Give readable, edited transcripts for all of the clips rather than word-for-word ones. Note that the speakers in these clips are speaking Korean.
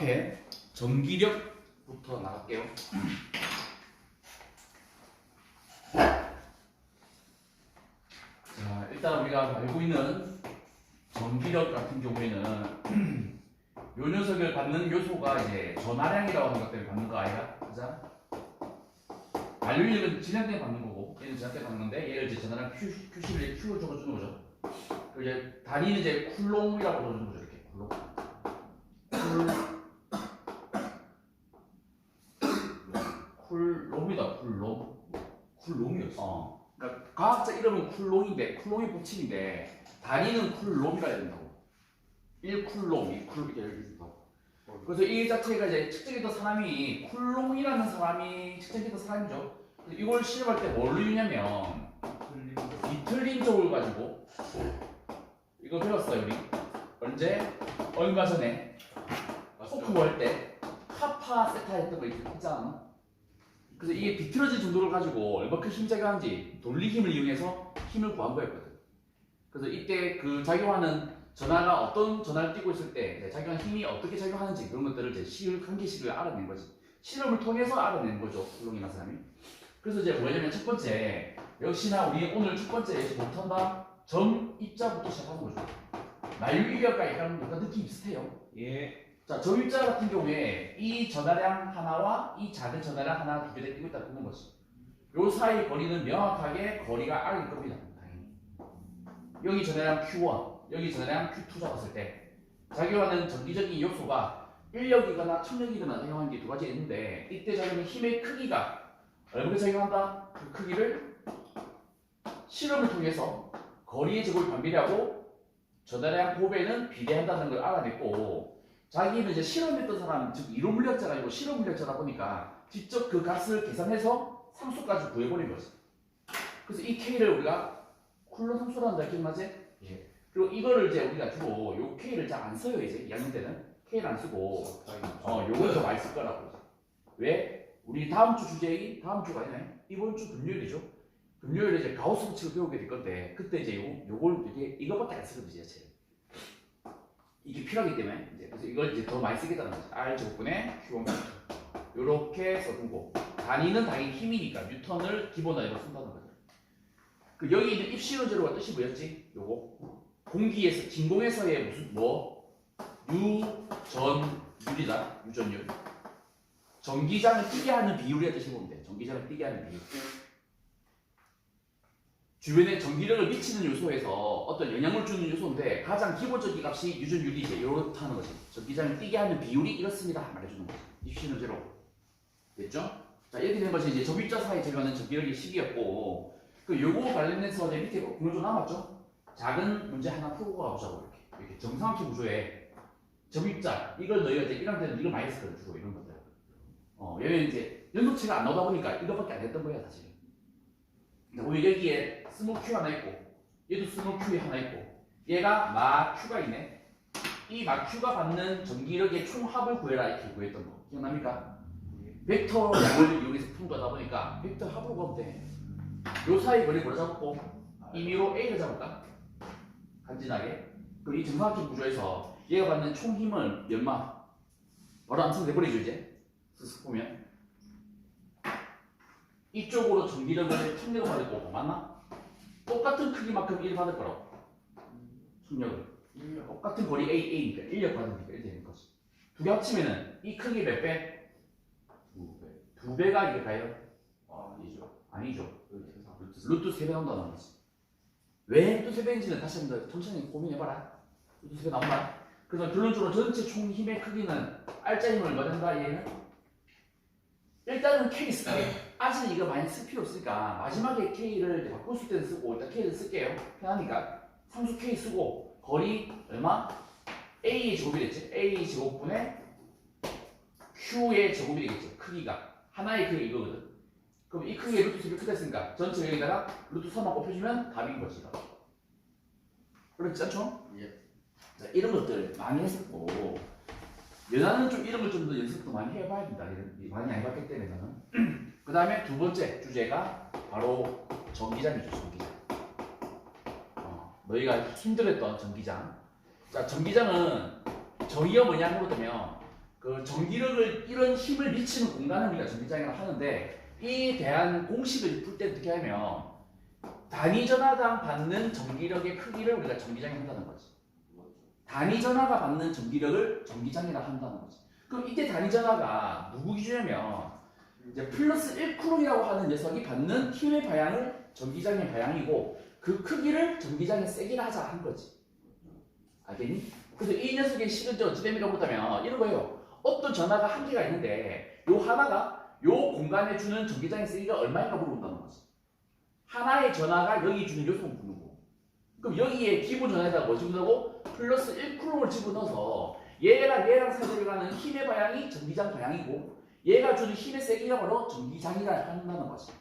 앞에 전기력부터 나갈게요. 자, 일단 우리가 알고 있는 전기력 같은 경우에는 요 녀석을 받는 요소가 이제 전하량이라고 하는 것들을 받는 거 아이가? 그죠? 만료력은 질량 때문에 받는 거고, 얘는 질량 때문에 받는 건데, 얘를 이제 전하량 Q를 Q로 적어주는 거죠. 그리고 이제 단위는 이제 쿨롱이라고 적어주는 거죠. 이렇게 쿨롱. 쿨롱이다. 쿨롱. 쿨롱이었어. 그러니까 과학자 이름은 쿨롱인데, 쿨롱이 붙임인데 단위는 쿨롱이라 해야 된다고. 1쿨롱, 2쿨 이렇게 된다고. 그래서 이 자체가 이제 측정했던 사람이 쿨롱이라는 사람이 측정했던 사람이죠. 이걸 시험할 때 뭘로 유냐면 비틀린족을 가지고 이거 배웠어요 우리. 언제? 얼마 전에 토크 할 때 카파 세타 했던 거 있잖아. 그래서 이게 비틀어진 정도를 가지고 얼마큼 힘 작용하는지 돌리힘을 이용해서 힘을 구한 거였거든. 그래서 이때 그 작용하는 전하가 어떤 전하를 띄고 있을 때 작용하는 힘이 어떻게 작용하는지 그런 것들을 이제 관계식을 알아낸 거지. 실험을 통해서 알아낸 거죠. 쿨롱이나 사람이. 그래서 이제 뭐냐면 첫 번째, 역시나 우리 오늘 첫 번째 못한다 점 입자부터 시작하는 거죠. 만유인력과 약간 느낌이 비슷해요. 예. 자, 점입자 같은 경우에 이 전하량 하나와 이 작은 전하량 하나 두 개를 띄고 있다 보는 거지. 요 사이 거리는 명확하게 거리가 R일 겁니다. 당연히. 여기 전하량 Q1, 여기 전하량 Q2 잡았을 때 작용하는 전기적인 요소가 인력이거나 청력이거나 작용하는 게 두 가지 있는데 이때 작용하는 힘의 크기가 얼마나 작용한다? 그 크기를 실험을 통해서 거리의 제곱을 반비례하고 전하량 곱에는 비례한다는 걸 알아냈고 자기는 이제 실험했던 사람, 즉 이론 물리학자가 아니고 실험 물리학자다 보니까 직접 그 값을 계산해서 상수까지 구해버린 거지. 그래서 이 K를 우리가 쿨론 상수라는 거 기억나지? 예. 그리고 이거를 이제 우리가 주로 요 K를 잘 안 써요 이제 2학년 때는 K를 안 쓰고 요걸 더 많이 쓸 거라고. 왜? 우리 다음 주 주제인 다음 주가 아니네. 이번 주 금요일이죠. 금요일에 이제 가우스 법칙을 배우게 될 건데 그때 이제 요걸 이거밖에 안 쓰거든요 제. 이게 필요하기 때문에 이제 그래서 이걸 이제 더 많이 쓰겠다는 거죠. R 제곱분의 Q1 이렇게 써두고 단위는 당연히 힘이니까 뉴턴을 기본 단위로 쓴다는 거죠. 그 여기 있는 입시론제로가 뜻이 뭐였지? 요거 공기에서 진공에서의 무슨 유전율이다. 유전율. 전기장을 뛰게 하는 비율이라 뜻이 보면 돼. 전기장을 뛰게 하는 비율. 주변에 전기력을 미치는 요소에서 어떤 영향을 주는 요소인데 가장 기본적인 값이 유전율이 이제 이렇다는 거지. 전기장을 뛰게 하는 비율이 이렇습니다. 말해주는 거지. 입시는 제로. 됐죠? 자, 이렇게 된 것이 이제 접입자 사이 제거하는 전기력의 식이었고 그 요거 관련해서 이제 밑에 공유 좀 남았죠? 작은 문제 하나 풀고 가보자고 이렇게 정사각형 구조에 접입자 이걸 너희가 이제 1학년 때는 이걸 많이 했었거든 주로 이런 것들. 얘는 이제 연속체가 안 나오다 보니까 이거밖에 안 했던 거야 사실. 오늘 여기에 스몰 q 하나 있고 얘도 스몰 q 하나 있고 얘가 마 q가 있네. 이 마 q가 받는 전기력의 총합을 구해라 이렇게 구했던 거 기억납니까? 벡터 양을 이용해서 푼 거다 보니까 벡터 합으로 구하면 돼. 요 사이 거리 뭐라 잡았고 임의로 a를 잡을까? 간지나게. 그리고 이 정사각형 구조에서 얘가 받는 총 힘을 얼마? 바로 암산돼버리죠 이제. 쓱쓱 보면 이쪽으로 전기력을 청력을 받을 거고 맞나? 똑같은 크기만큼 1 받을 거라고 청력을 똑같은 거리 A니까 1력 받으니까 1 되는 거지. 두 개 합치면은 이 크기 몇 배? 2배. 2배가 이게 가요? 아니죠. 루트 3배 나온다는 거지. 왜 루트 3배인지는 다시 한번 천천히 고민해봐라. 루트 3배 나온다. 그래서 결론적으로 전체 총 힘의 크기는 R자 힘을 얼마 된다 얘는? 일단은 K 쓸게. 아직은 이거 많이 쓸 필요 없으니까 마지막에 K를 바꿀 수 때는 쓰고 일단 K를 쓸게요. 편하니까 상수 K 쓰고 거리 얼마? A의 제곱이 됐지? A 제곱분의 Q의 제곱이 되겠죠. 크기가 하나의 크기 이거거든. 그럼 이 크기의 루트 3배 크다 했으니까 전체 여기다가 루트 3만 곱해주면 답인 거지. 그렇지 않죠? 예. 자, 이런 것들 많이 했었고 연하는 좀 이런 걸 좀 더 연습도 많이 해봐야 된다. 많이 안 해봤기 때문에 나는. 그 다음에 두 번째 주제가 바로 전기장이죠. 전기장. 너희가 힘들었던 전기장. 자, 전기장은 전기가 뭐냐고 물어보면 그 전기력을 이런 힘을 미치는 공간을 우리가 전기장이라고 하는데 이 대한 공식을 풀 때 어떻게 하면 단위 전하당 받는 전기력의 크기를 우리가 전기장이 한다는 거지. 단위 전하가 받는 전기력을 전기장이라 한다는 거지. 그럼 이때 단위 전하가 누구 기준이냐면 이제 플러스 1쿨롱이라고 하는 녀석이 받는 힘의 방향을 전기장의 방향이고 그 크기를 전기장의 세기라 하자 한 거지. 알겠니? 그래서 이 녀석의 식은 어찌됨이라고 보다면 이런 거예요. 어떤 전하가 한 개가 있는데 요 하나가 요 공간에 주는 전기장의 세기가 얼마인가 물어본다는 거지. 하나의 전하가 여기 주는 요소는 부르고 그럼 여기에 기본 전하에다가 뭐 집어넣고 플러스 1쿨롱을 집어넣어서 얘랑 사이에 가는 힘의 방향이 전기장 방향이고 얘가 주는 힘의 세기가 바로 전기장이라 한다는 거지.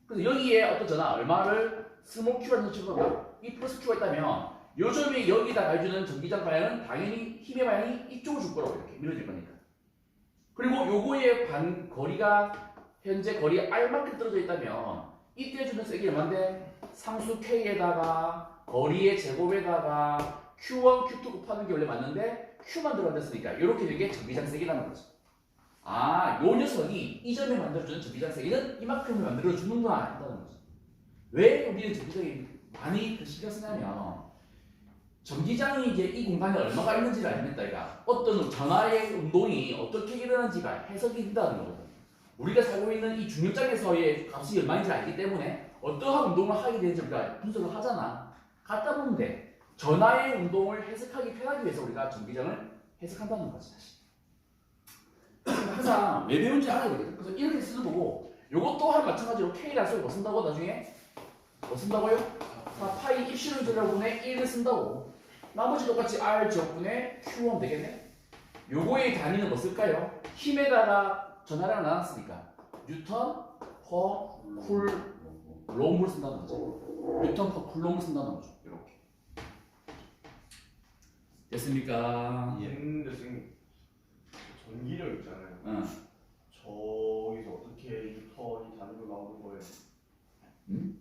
그래서 여기에 어떤 전하 얼마를 스몰 q라는 집어넣으면 이 플러스 q가 있다면 요점이 여기다 가해주는 전기장 방향은 당연히 힘의 방향이 이쪽으로 줄 거라고 이렇게 밀어질 거니까. 그리고 요거의 거리가 현재 거리 r만큼 떨어져 있다면 이때 주는 세기는 얼마인데 상수 k에다가 거리의 제곱에다가 q1, q2 곱하는 게 원래 맞는데 q만 들어갔으니까 이렇게 되게 전기장 세기라는 거죠. 아, 요 녀석이 이 점에 만들어주는 전기장 세기는 이만큼을 만들어주는구나 한다는 거죠. 왜 우리는 전기장이 많이 신경 쓰냐면 전기장이 이제 이 공간에 얼마가 있는지를 알겠다. 이가 어떤 전하의 운동이 어떻게 일어나는지가 해석이 된다는 거거든. 우리가 살고 있는 이 중력장에서의 값이 얼마인지 알기 때문에 어떠한 운동을 하게 되는지 우리가 분석을 하잖아. 갖다 보면 돼. 전하의 운동을 해석하기 편하기 위해서 우리가 전기장을 해석한다는 거지. 사실. 항상 왜 배운지 알아야 되거든. 그래서 이렇게 쓰는 거고 요것 또한 마찬가지로 K라는 소리 뭐 쓴다고 나중에? 뭐 쓴다고요? 파이 입실은 제곱분의 1을 쓴다고. 나머지 똑같이 R 제곱분의 Q 하면 되겠네? 요거의 단위는 뭐 쓸까요? 힘에다가 전하량을 나눴으니까 뉴턴 퍼 쿨롬을 쓴다는 거죠. 뉴턴 퍼 쿨롬을 쓴다는 거죠. 이렇게. 됐습니까? 근데 지금 전기력 있잖아요. 응. 저기서 어떻게 뉴턴이 단위로 나오는 거예요? 응?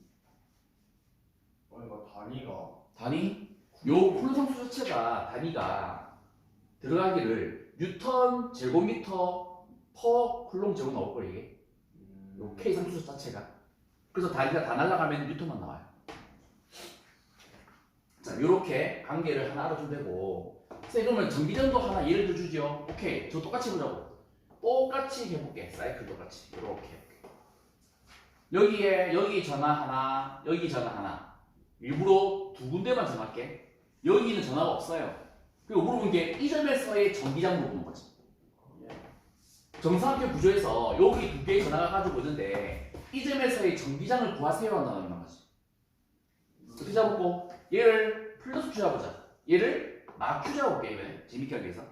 그러니까 단위가 단위? 요 쿨성수 자체가 단위가 들어가기를 뉴턴 제곱미터 퍼 쿨롱 제곱 나올 거예요 이게. 요 K 상수 자체가. 그래서 단위가 다 날아가면 뉴턴만 나와요. 자, 요렇게 관계를 하나 알아주면 되고. 선생님 그러면 전기전도 하나 예를 들어주죠. 오케이, 저 똑같이 보자고. 똑같이 해볼게. 사이클 똑같이. 요렇게. 여기에 여기 전화 하나, 여기 전화 하나. 일부러 두 군데만 정할게. 여기는 전화가 없어요. 그리고 물어본 게 이 점에서의 전기장 물어보는 거지. 정사각형 구조에서 여기 두 개의 전화가 가지고 있는데 이 점에서의 전기장을 구하세요 한다는 거지. 어떻게 잡고 얘를 플러스 q 잡아보자. 얘를 마q 잡아볼게. 왜? 재밌게 하기 위해서.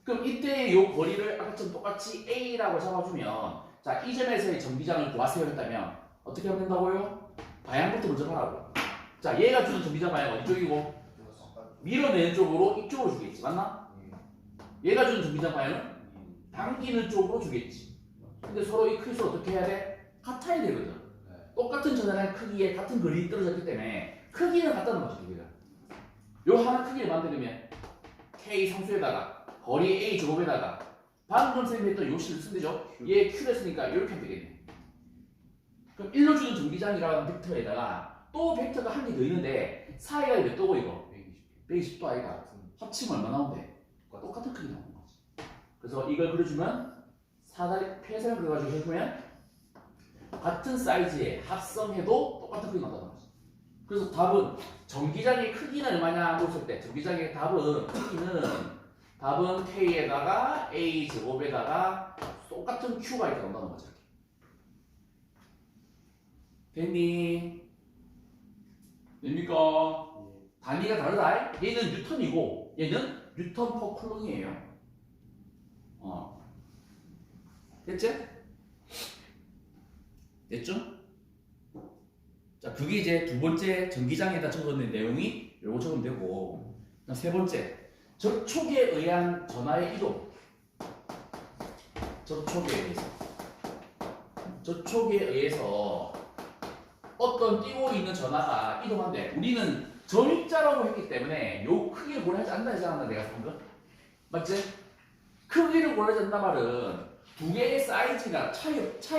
그럼 이때 이 거리를 아까처럼 똑같이 a라고 잡아주면 자, 이 점에서의 전기장을 구하세요 했다면 어떻게 하면 된다고요? 방향부터 먼저 하라고. 자, 얘가 주는 전기장 방향 어디 쪽이고? 밀어내는 쪽으로 이쪽으로 주겠지. 맞나? 얘가 주는 전기장 방향은 당기는 쪽으로 주겠지. 근데 서로 이 크기를 어떻게 해야 돼? 같아야 되거든. 똑같은 전하량 크기에 같은 거리가 떨어졌기 때문에 크기는 같다는 거죠. 크기가. 요 하나 크기를 만들려면 K 상수에다가 거리 A 제곱에다가 방금 선생님이 했던 요 식을 쓰면 되죠. 얘 Q를 했으니까 이렇게 하면 되겠네. 그럼 1로 주는 전기장이라는 벡터에다가 또 벡터가 한 개 더 있는데 사이가 몇 도고 이거? 120도 아이가. 합치면 얼마 나온대? 똑같은 크기 나오는 거지. 그래서 이걸 그려주면 사다리 폐쇄를 그려가지고 해보면 같은 사이즈의 합성해도 똑같은 크기 나온다는 거지. 그래서 답은 전기장의 크기는 얼마냐 물었을 때 전기장의 답은 K에다가 A 제곱에다가 똑같은 Q가 이렇게 나온다는 거죠. 됐니? 됩니까? 단위가 다르다. 얘는 뉴턴이고 얘는 뉴턴 퍼 쿨롱이에요. 됐죠? 됐죠? 자, 그게 이제 두 번째 전기장에다 적어놓은 내용이 요거 적으면 되고, 세 번째 접촉에 의한 전하의 이동. 접촉에 의해서 어떤 띄고 있는 전하가 이동한대. 우리는 점입자라고 했기 때문에 요 크기를 고려하지 않는다 했잖아. 내가 방금 맞지? 크기를 골라야 된단 말은 두 개의 사이즈가 차이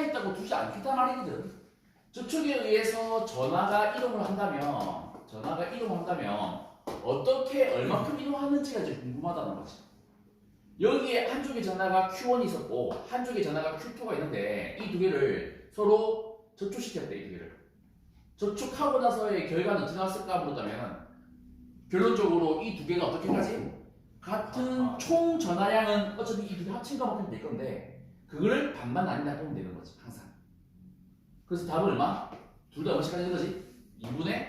있다고 두지 않겠단 말이거든. 저쪽에 의해서 전화가 이동을 한다면 어떻게 얼마큼 이동하는지가 이제 궁금하다는 거지. 여기에 한쪽에 전화가 Q1이 있었고 한쪽에 전화가 Q2가 있는데 이 두 개를 서로 접촉시켰대. 이 두 개를 접촉하고 나서의 결과는 어떻게 나왔을까 물었다면 결론적으로 이 두 개가 어떻게 가지? 같은 총 전화량은 어차피 이 두 개 합친 것만큼 될 건데 그거를 반반 나뉜다 보면 되는 거지 항상. 그래서 답은 얼마? 둘 다 얼마씩 가는 거지? 2분의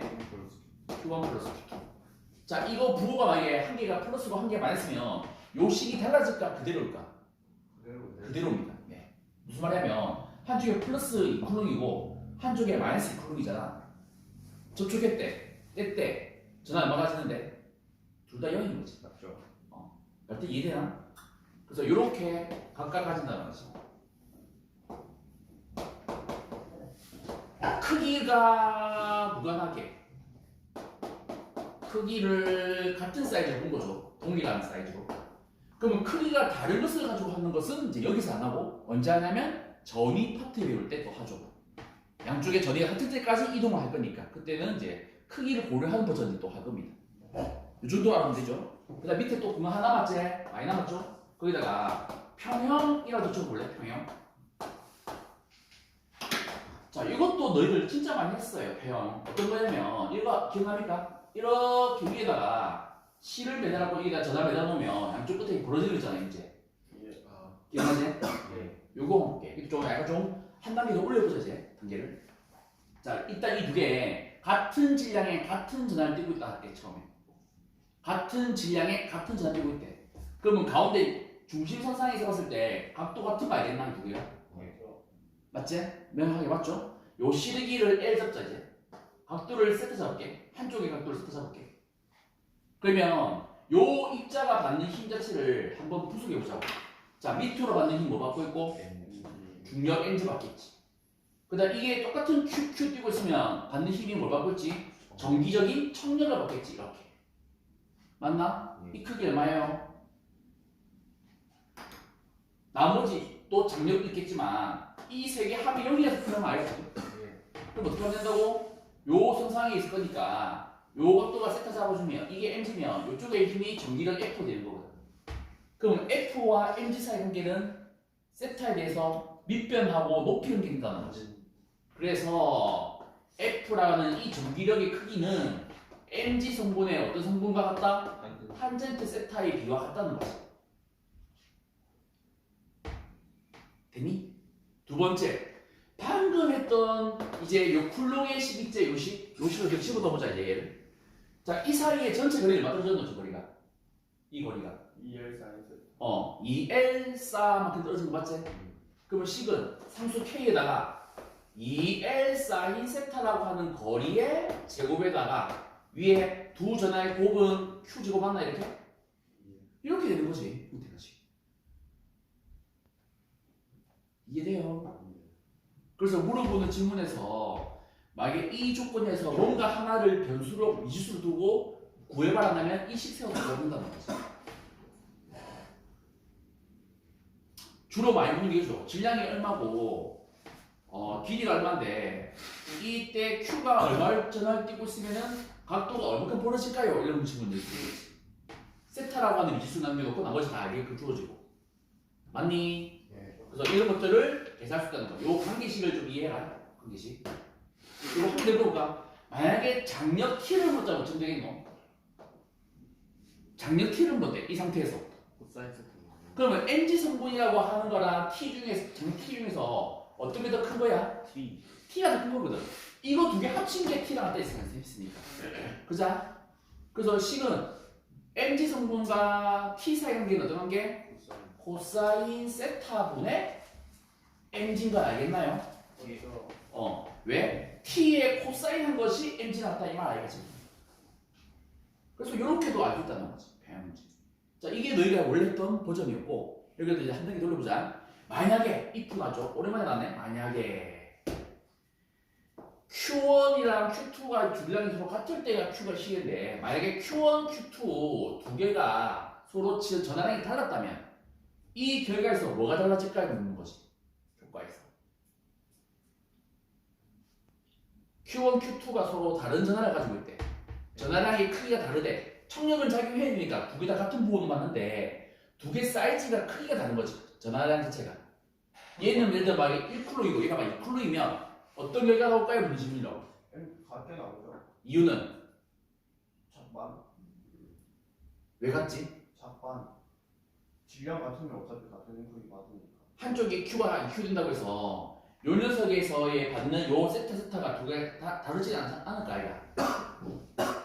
Q1 플러스 Q2. 자, 이거 부호가 만약에 한 개가 플러스고 한 개가 마이너스면 요 식이 달라질까 그대로일까? 그대로입니다. 네. 무슨 말이냐면 한쪽에 플러스 이쿨롱이고 한쪽에 마이너스 이쿨롱이잖아. 접촉했대, 뗐대, 전화 얼마가 지는데 둘 다 0인 거지. 맞죠. 할 때 이해되나? 그래서 이렇게 각각 가진다는 거지. 크기가 무관하게 크기를 같은 사이즈로 본 거죠. 동일한 사이즈로. 그러면 크기가 다른 것을 가지고 하는 것은 이제 여기서 안 하고 언제 하냐면 전위 파트 배울 때 또 하죠. 양쪽에 전위가 같을 때까지 이동을 할 거니까 그때는 이제 크기를 고려하는 버전이 또 할 겁니다. 이 정도 알면 되죠. 그 다음 밑에 또 그만 하나 남았지? 많이 남았죠? 거기다가 평형이라도 적어볼래? 평형. 자, 이것도 너희들 진짜 많이 했어요. 평형. 어떤 거냐면 이거 기억납니까? 이렇게 위에다가 실을 매달아놓고 여기다 전화 매달아놓으면 양쪽 끝에 부러지잖아요. 이제 기억나지? 네. 요거 볼게. 이거 좀 약간 좀 한 단계 더 올려보자 이제 단계를. 자, 일단 이 두 개 같은 질량의 같은 전화를 띄고 있다 할게 처음에. 같은 질량의 같은 전화를 띄고 있대. 그러면 가운데 중심선상에서 봤을 때 각도 같은 거 알겠나 이 두 개가? 맞지? 명확하게 맞죠? 요 시르기를 L 잡자 이제. 각도를 세트 잡을게. 한쪽의 각도를 세트 잡을게. 그러면 요 입자가 받는 힘 자체를 한번 분석해 보자고. 자, 밑으로 받는 힘 뭐 받고 있고? 중력 NG 받겠지. 그 다음 이게 똑같은 QQ 뛰고 있으면 받는 힘이 뭘 받고 있지? 정기적인 청력을 받겠지. 이렇게. 맞나? 이 크기 얼마예요? 나머지 또 장력도 있겠지만 이 세 개 합이 0이라서 그러면 알겠지? 그럼 어떻게 하면 된다고? 요 선상에 있을 거니까 요 각도가 세타 잡아주면 이게 mg면 이쪽의 힘이 전기력 F 되는 거거든. 그럼 F와 mg 사이 관계는 세타에 대해서 밑변하고 높이 연결된다는 거지. 그래서 F라는 이 전기력의 크기는 mg 성분의 어떤 성분과 같다? 탄젠트 세타의 비와 같다는 거지. 됐니? 두 번째, 방금 했던 이제 요 쿨롱의 식입제 요식을 좀 집어넣어보자 이제 얘를. 자, 이 사이에 전체 거리를 맞춰줬노, 저 거리가. 이 거리가. EL 사이즈. 2L4만큼 떨어진 거 맞지? 그러면 식은 상수 K에다가 2L 사인 세타라고 하는 거리의 제곱에다가 위에 두 전하의 곱은 Q 제곱 맞나 이렇게? 이렇게 되는 거지, 이때까지. 이해돼요? 그래서 물어보는 질문에서 만약에 이 조건에서 뭔가 하나를 변수로 미지수로 두고 구해봐라면 이 식세워서 구해본다는 거지. 주로 많이 보는 게 이죠. 질량이 얼마고 길이가 얼마인데 이때 Q가 얼마를 전화를 띄고 있으면은 각도가 얼마큼 벌어질까요? 이런 질문이 있지. 세타라고 하는 미지수 남겨놓고 나머지 다 이렇게 주어지고. 맞니? 그래서 이런 것들을 계산할 수 있다는 거. 요 관계식을 좀 이해해라. 관계식. 이거 한번 내볼까? 만약에 장력 T를 묻자면 어떻게 되겠노? 장력 T를 묻대. 이 상태에서. 그러면 NG 성분이라고 하는 거랑 T 중에서 장력 T 중에서 어떤 게 더 큰 거야? T가 더 큰 거거든. 이거 두 개 합친 게 T랑 같다 했으니까. 그자? 그래서 식은 NG 성분과 T 사이 관계는 어떤 관계? 코사인 세타분의 mg인 걸 알겠나요? 왜? t의 코사인 한 것이 mg나 같다 이 말 알겠지? 그래서 이렇게도 알 수 있다는 거지. 평형문제. 자, 이게 너희가 원래 했던 버전이었고 여기도 이제 한 단계 돌려보자. 만약에 if 나죠? 오랜만에 나왔네. 만약에 Q1이랑 Q2가 질량이 서로 같을 때가 Q가 식인데 만약에 Q1, Q2 두 개가 서로 전하량이 달랐다면 이 결과에서 뭐가 달라질까요? 묻는 거지. 효과에서. Q1, Q2가 서로 다른 전하를 가지고 있대. 전하량의 크기가 다르대. 청력은 작용해주니까 두 개 다 같은 부호는 맞는데 두 개 사이즈가 크기가 다른 거지. 전하량 자체가. 얘는 예를 들어 막 1쿨로이고 얘가 막 2쿨로이면 어떤 결과가 나올까요? 묻는 질문이라고. 같게 나오죠. 이유는 작반, 왜 같지? 작반. 질량 같으면 어차피 같은 크기 맞으니까. 한쪽이 Q가 Q 된다고 해서 요 녀석에서의 받는 요 세타가 두 개 다 다르지 않을까 아이가.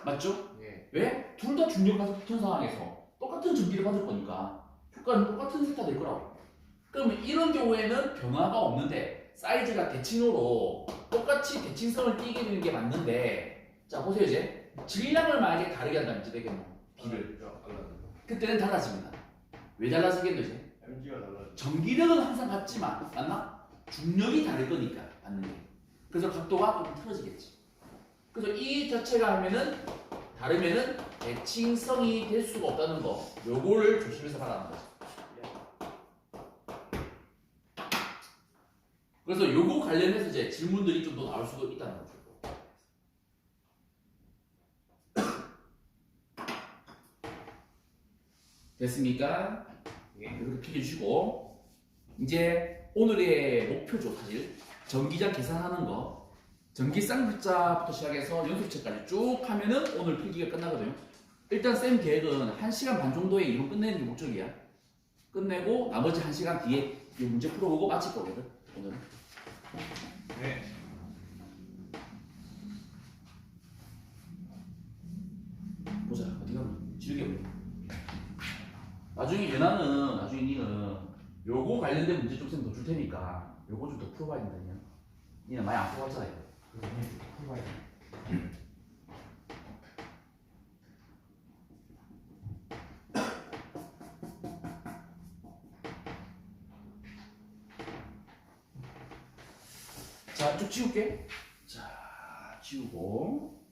맞죠? 예. 왜? 둘 다 중력가속 붙은 상황에서 똑같은 전기를 받을 거니까 효과는 똑같은 세타 될 거라고. 그러면 이런 경우에는 변화가 없는데 사이즈가 대칭으로 똑같이 대칭성을 띠게 되는 게 맞는데 자 보세요 이제 질량을 만약에 다르게 한다면 이제 되겠노 B를 그때는 달라집니다. 왜 달라지겠노 이제? MG가 달라져. 전기력은 항상 같지만 맞나? 중력이 다를 거니까 맞는 게. 그래서 각도가 조금 틀어지겠지. 그래서 이 자체가 하면은 다르면은 대칭성이 될 수가 없다는 거. 요거를 조심해서 말하는 거지. 그래서 요거 관련해서 이제 질문들이 좀 더 나올 수도 있다는 거죠. 됐습니까? 예. 이렇게 필기해주시고 이제 오늘의 목표죠 사실 전기장 계산하는 거 전기 쌍글자부터 시작해서 연습책까지 쭉 하면은 오늘 필기가 끝나거든요. 일단 쌤 계획은 1시간 반 정도에 이론 끝내는 게 목적이야. 끝내고 나머지 1시간 뒤에 이 문제 풀어보고 마칠 거거든 오늘은. 네. 보자 어디가 지우개 보자. 나중에 나중에 니는 요거 관련된 문제 좀 쌤 더 줄 테니까 요거 좀 더 풀어봐야 된다냐. 니는 많이 안 풀어봤잖아 이거. 자, 쭉 지울게. 자, 지우고.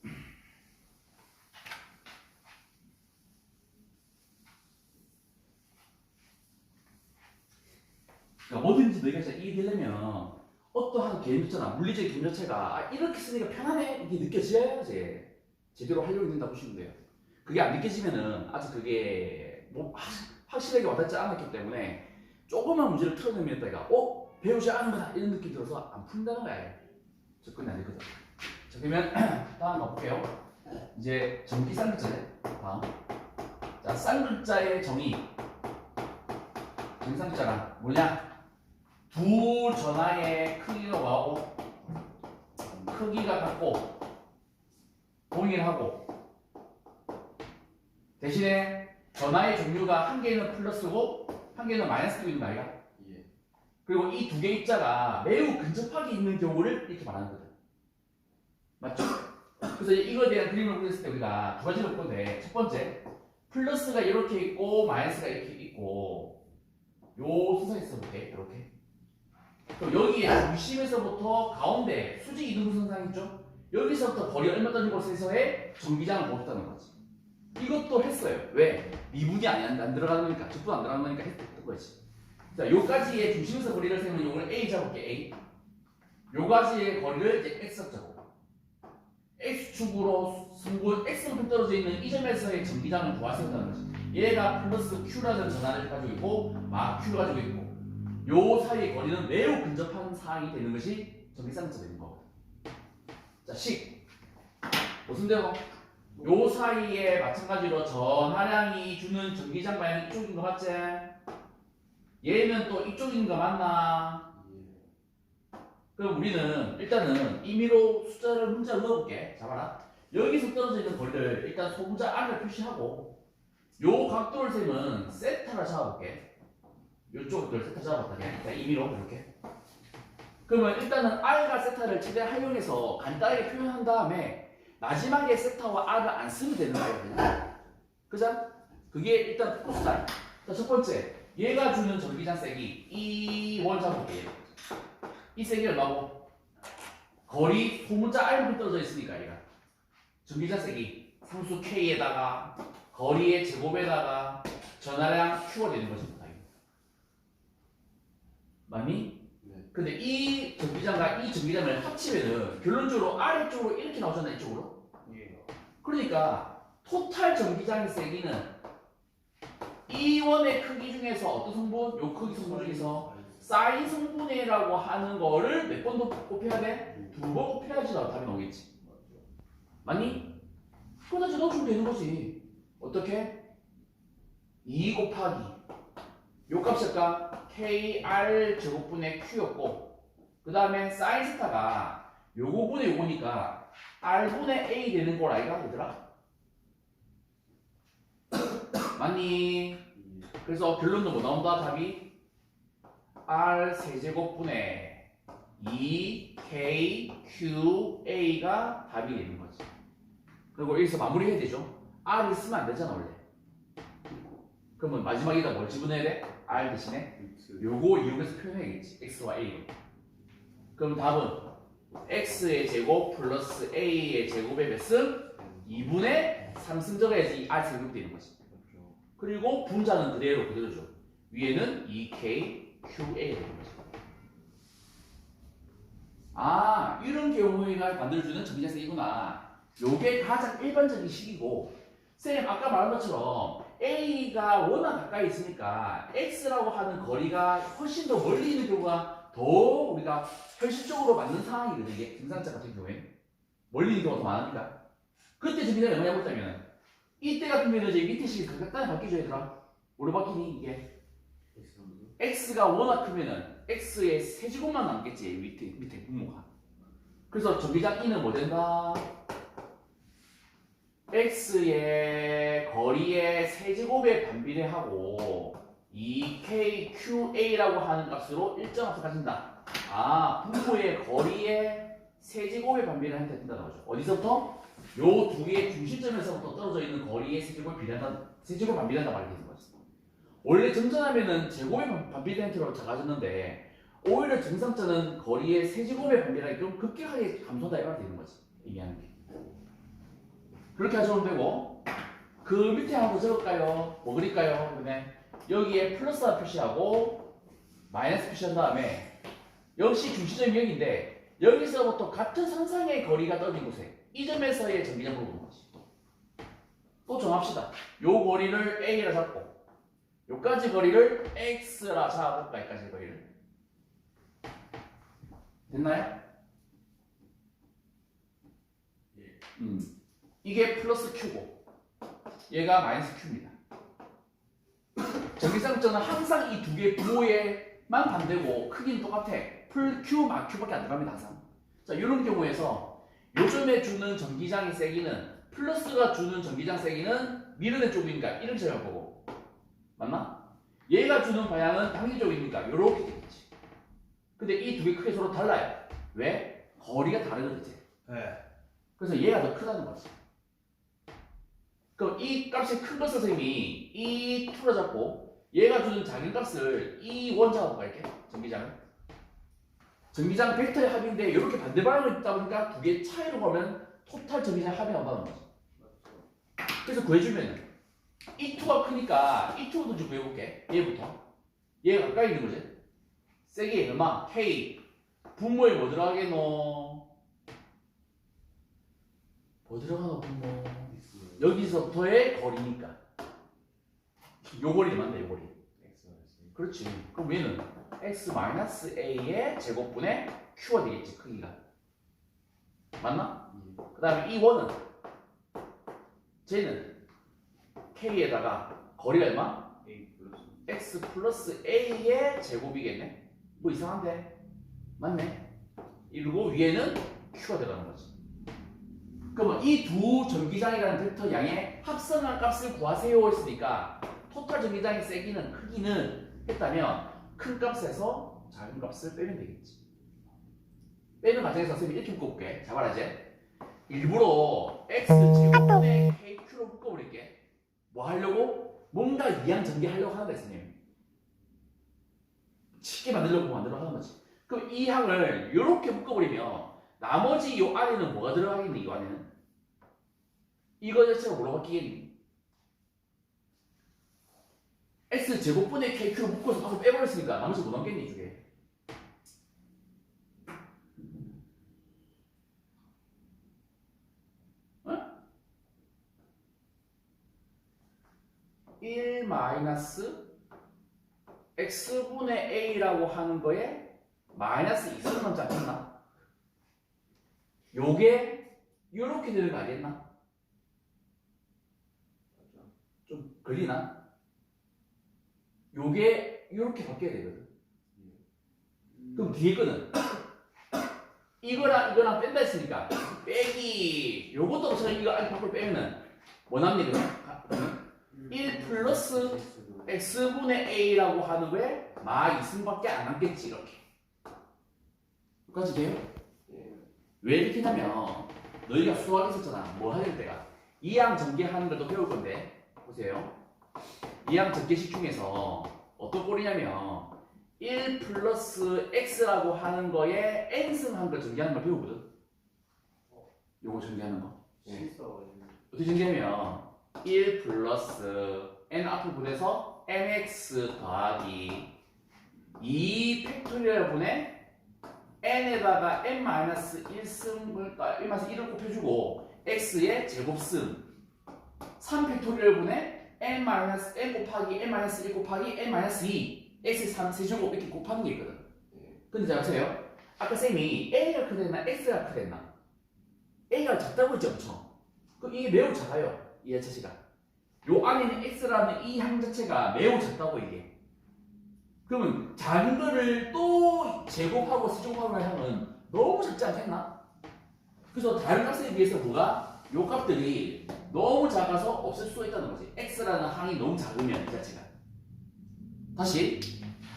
그러니까 뭐든지 너희가 진짜 이해되려면 어떠한 개념 자체나 물리적인 개념 자체가 아, 이렇게 쓰니까 편하네 이게 느껴져야지 제대로 하려고 된다 보시면 돼요. 그게 안 느껴지면은 아직 그게 뭐 확실하게 와닿지 않았기 때문에 조그만 문제를 틀어내면 내가 배우지 않은 거다 이런 느낌이 들어서 안 푼다는 거야. 접근이 안 되거든. 자 그러면 다음 가볼게요. 이제 전기 쌍글자네. 다음. 자 쌍글자의 정의. 전기 쌍글자가 뭐냐? 두 전하의 크기가 와고 크기가 같고 동일하고 대신에 전하의 종류가 한 개는 플러스고 한 개는 마이너스 되고 있는 거 아이가? 예. 그리고 이 두 개 입자가 매우 근접하게 있는 경우를 이렇게 말하는 거든. 맞죠? 그래서 이거에 대한 그림을 그렸을 때 우리가 두 가지를 볼 건데 첫 번째 플러스가 이렇게 있고 마이너스가 이렇게 있고 요 순서에 써볼게 이렇게. 그럼 여기에 중심에서부터 가운데 수직 이등분 선상 있죠? 여기서부터 거리 얼마 떨어진 곳에서의 전기장을 보았다는 거지. 이것도 했어요. 왜? 미분이 안 들어가는 거니까, 적분 안 들어가는 거니까 했던 거지. 자, 요까지의 중심에서 거리를 세우면 요거를 A 잡을게, A. 요까지의 거리를 이제 X 잡고. X축으로 승부, X만큼 떨어져 있는 이 점에서의 전기장을 구하세운다는 거지. 얘가 플러스 Q라는 전하를 가지고 있고, Q를 가지고 있고, 요 사이의 거리는 매우 근접한 상황이 되는 것이 전기쌍글자 되는 거고. 자, 식. 무슨 대로? 요 사이에 마찬가지로 전하량이 주는 전기장 방향이 이쪽인 거 맞지? 얘는 또 이쪽인 거 맞나? 그럼 우리는 일단은 임의로 숫자를 문자로 넣어볼게. 잡아라. 여기서 떨어져 있는 거리를 일단 소문자 R을 표시하고 요 각도를 세면 세타를 잡아볼게. 요쪽을 세타 잡아봤다. 그냥 임의로 이렇게. 그러면 일단은 R과 세타를 최대한 활용해서 간단하게 표현한 다음에 마지막에 세타와 R을 안 쓰면 되는 거예요. 그죠? 그게 일단 포커스다. 자, 첫 번째. 얘가 주는 전기장 세기 E1 잡을게. 이 세기 얼마고? 거리 소문자 R만큼 떨어져 있으니까 얘가. 전기장 세기 상수 K에다가 거리의 제곱에다가 전하량 Q가 되는 것입니다. 맞니? 네. 근데 이 전기장과 이 전기장을 합치면은 결론적으로 아래쪽으로 이렇게 나오잖아, 이쪽으로. 예. 그러니까 토탈 전기장의 세기는 이 원의 크기 중에서 어떤 성분? 요 크기 성분 중에서 사인 성분이라고 하는 거를 몇 번 더 곱해야 돼? 2번 곱해야지 답이 나오겠지. 맞니? 그거다 넣어주면 되는 거지. 어떻게? 2 곱하기 요 값일까? KR 제곱분의 Q였고 그 다음에 사인 세타가 요거분의 요거니까 R분의 A 되는 걸 아이가 얘들아? 맞니? 그래서 결론은 뭐 나온다 답이? R 세제곱분의 2KQA가 답이 되는 거지. 그리고 여기서 마무리해야 되죠. R을 쓰면 안 되잖아 원래. 그러면 마지막에다 뭘 집어넣어야 돼? R 대신에 요거 이용해서 표현해야겠지. X와 A로. 그럼 답은 X의 제곱 플러스 A의 제곱의 몇 승? 2분의 3승 적어야지 R 세제곱 되는 거지. 그리고 분자는 그대로죠. 위에는 2K, QA 되는 거죠. 아, 이런 경우에가 만들어주는 전기장세이구나. 요게 가장 일반적인 식이고, 쌤 아까 말한 것처럼 A가 워낙 가까이 있으니까 X라고 하는 거리가 훨씬 더 멀리 있는 경우가 더 우리가 현실적으로 맞는 상황이거든요. 이게 등산자 같은 경우에는 멀리 있는 경우가 더 많으니까. 그때 전기장이 얼마냐 보자면 이때 같은 경우는 이제 밑에 식이 간단히 바뀌죠 얘들아. 오래 바뀌니 이게 X가 워낙 크면은 X의 세제곱만 남겠지 밑에 분모가. 그래서 전기장 E는 뭐 된다? X의 거리의 세제곱에 반비례하고 2KQA라고 하는 값으로 일정합을 가진다. 아, 분모의 거리의 세제곱에 반비례하는 게 된다 나오죠. 어디서부터? 요 두 개의 중심점에서부터 떨어져 있는 거리의 세제곱을 비례한다, 세제곱 반비례한다 말이 되는 거지. 원래 정전하면은 제곱에 반비례한 틀로 작아졌는데 오히려 정상자는 거리의 세제곱에 반비례하기 급격하게 감소한다 이렇게 되는 거지. 얘기하는 게. 그렇게 하시면 되고 그 밑에 한번 적을까요? 뭐 그릴까요? 그러면 여기에 플러스와 표시하고 마이너스 표시한 다음에 역시 중심점이 여기인데 여기서부터 같은 상상의 거리가 떨어진 곳에 이 점에서의 전기장으로 보는 거지. 또 정합시다. 요 거리를 A라 잡고 요까지 거리를 X라 잡아볼까? 여기까지 거리를 됐나요? 이게 플러스 Q고 얘가 마이너스 Q입니다. 전기장점은 항상 이 두 개의 부호에만 반대고 크기는 똑같아. 풀 Q, 막 Q밖에 안 들어갑니다 항상. 자, 이런 경우에서 요점에 주는 전기장의 세기는 플러스가 주는 전기장 세기는 밀어낸 쪽이니까 이렇게 생각할 거고 맞나? 얘가 주는 방향은 당기 쪽이니까 이렇게 되겠지. 근데 이 두 개 크게 서로 달라요. 왜? 거리가 다르거든. 네. 그래서 얘가 더 크다는 거지. 그럼 이 값이 큰 것을 선생님이 이 2로 잡고 얘가 주는 작은 값을 이 1 잡아볼까 이렇게 전기장을. 전기장 벡터의 합인데 이렇게 반대 방향으로 있다 보니까 두 개의 차이로 보면 토탈 전기장 합이 나온다는 거지. 그래서 구해주면 이 2가 크니까 이 2부터 좀 구해볼게. 얘부터. 얘가 가까이 있는 거지. 세기 얼마? K. 분모에 뭐 들어가겠노? 뭐 들어가노 분모? 여기서부터의 거리니까. 요 거리 맞네, 요 거리. 그렇지. 그럼 얘는 x-a의 제곱분의 q가 되겠지, 크기가. 맞나? 그 다음에 이 원은 쟤는 k에다가 거리가 얼마? x 플러스 a의 제곱이겠네? 뭐 이상한데? 맞네? 이러고 위에는 q가 들어가는 거지. 그러면 이 두 전기장이라는 벡터 양의 합성한 값을 구하세요 했으니까 토탈 전기장의 세기는 크기는 했다면 큰 값에서 작은 값을 빼면 되겠지. 빼는 과정에서 선생님이 이렇게 묶어볼게. 자 말하지. 일부러 x제곱분의 kq로 묶어버릴게. 뭐 하려고? 뭔가 이항 전개하려고 하는 거야 선생님. 쉽게 만들려고 하는 거지. 그럼 이 항을 이렇게 묶어버리면 나머지 이 안에는 뭐가 들어가겠니? 이 안에는? 이거 자체가 뭐로 바뀌겠니? x제곱분의 kq로 묶어서 바로 빼버렸으니까 나머지 뭐 남겠니 이쪽에? 1 마이너스 x분의 a라고 하는 거에 마이너스 2승 넘지 않겠나? 요게 요렇게 되는 거 알겠나? 좀 걸리나? 요게 요렇게 바뀌어야 되거든. 그럼 뒤에 거는 이거랑 이거랑 뺀다 했으니까 빼기 요것도 어차피 이거 아니 밖으로 빼면은 뭐 남니 그러면? 1 플러스 x분의 a라고 하는 거에 마 2승밖에 안 남겠지 이렇게. 여기까지 돼요? 왜 이렇게 하냐면 너희가 수학에 있었잖아. 뭐 하는 때가 이항 전개하는 것도 배울 건데 보세요. 이항 전개식 중에서 어떤 꼴이냐면 1 플러스 x라고 하는 거에 n승한 걸 전개하는 걸 배우거든. 요거 전개하는 거. 어떻게 전개하면 1 플러스 n 앞을 보내서 nx 더하기 2 팩토리얼 분의 n에다가 n-1승을 1-1을 곱해주고 x의 제곱승 3 팩토리얼 분의 n 곱하기 n-1 곱하기 n-2 x의 3 세제곱 이렇게 곱하는 게 있거든. 근데 잘 보세요. 아까 쌤이 a가 크랬나 x가 크랬나? a가 작다고 했죠 엄청. 그럼 이게 매우 작아요. 이 자체가. 요 안에는 x라는 이 항 자체가 매우 작다고 이게. 그러면 작은 거를 또 제곱하고 세제곱하고 하면 너무 작지 않겠나? 그래서 다른 값에 비해서 뭐가? 요 값들이 너무 작아서 없을 수가 있다는 거지. x라는 항이 너무 작으면 이 자체가. 다시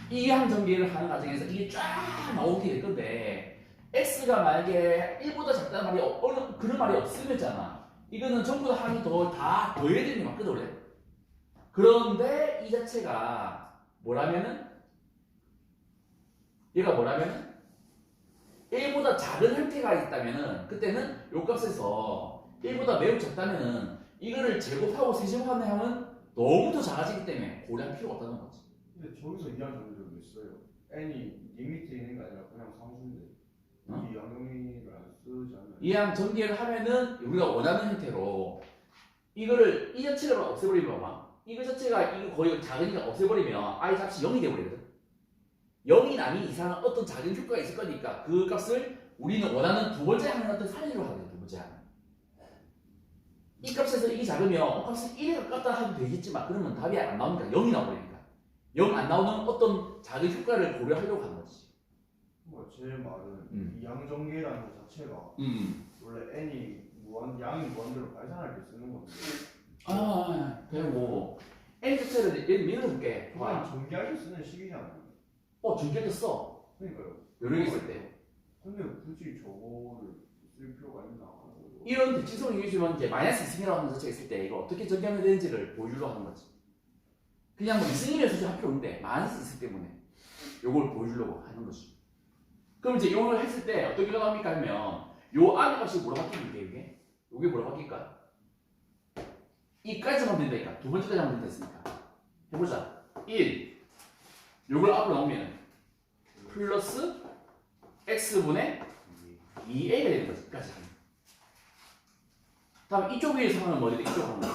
이 항 전개를 하는 과정에서 이게 쫙 나오게 될 건데 x가 만약에 1보다 작다는 말이 그런 말이 없으면잖아. 이거는 전부 다 항이 다 더해야 되는 게 맞거든 그래. 그런데 이 자체가 뭐라면은 얘가 뭐라면은 1보다 작은 형태가 있다면은 그때는 요 값에서 1보다 매우 작다면은 이거를 제곱하고 세제곱하는 항은 너무 더 작아지기 때문에 고려할 필요가 없다는 거지. 근데 저기서 이항 전개를 왜 써요? n이 리미트에 있는 게 아니라 그냥 상수인데 이 양용이를 안 쓰지 않나요? 이항 전개를 하면은 우리가 원하는 형태로 이거를 이 자체를 없애버리면 봐봐. 이거 자체가 이거 거의 작으니까 없애버리면 i 값이 0이 돼버리거든. 0이 아닌 이상은 어떤 작은 효과가 있을 거니까 그 값을 우리는 원하는 두 번째 항의 어떤 사이로 하는 두 번째 항. 이 값에서 이게 작으면 값을 1에 가깝다 하면 되겠지만 그러면 답이 안 나오니까 0이 나와버리니까 0 안 나오는 어떤 작은 효과를 고려하려고 하는 거지. 제 말은 이항 전개라는 것 자체가 원래 n이 양이 무한대로 발산할 때 쓰는 건데 그리고 n 자체를 예를 밀어볼게. 그냥 전개할 때 쓰는 식이잖아요. 전개도 써. 그러니까요. 여러 개 있을 때. 근데 굳이 저거를 쓸 필요가 있나? 이런 대칭성을 이루어지면 이제 마이너스 2승이라고 하는 자체가 있을 때 이거 어떻게 전개하면 되는지를 보여주려고 하는 거지. 그냥 뭐 2승이면 솔직히 할 필요 없는데 마이너스 있을 때문에 이걸 보여주려고 하는 거지. 그럼 이제 이걸 했을 때 어떻게 나갑니까 하면 요 안에 값이 뭐로 바뀌는데 이게 뭐로 바뀔까? 이까지만 된다니까. 두 번째까지 하면 된다 했으니까. 해보자. 1 요걸 앞으로 나오면 플러스 x분의 2a가 되는 거지. 까지 하면. 다음 이쪽 위에 상황은 뭐지? 이쪽 항은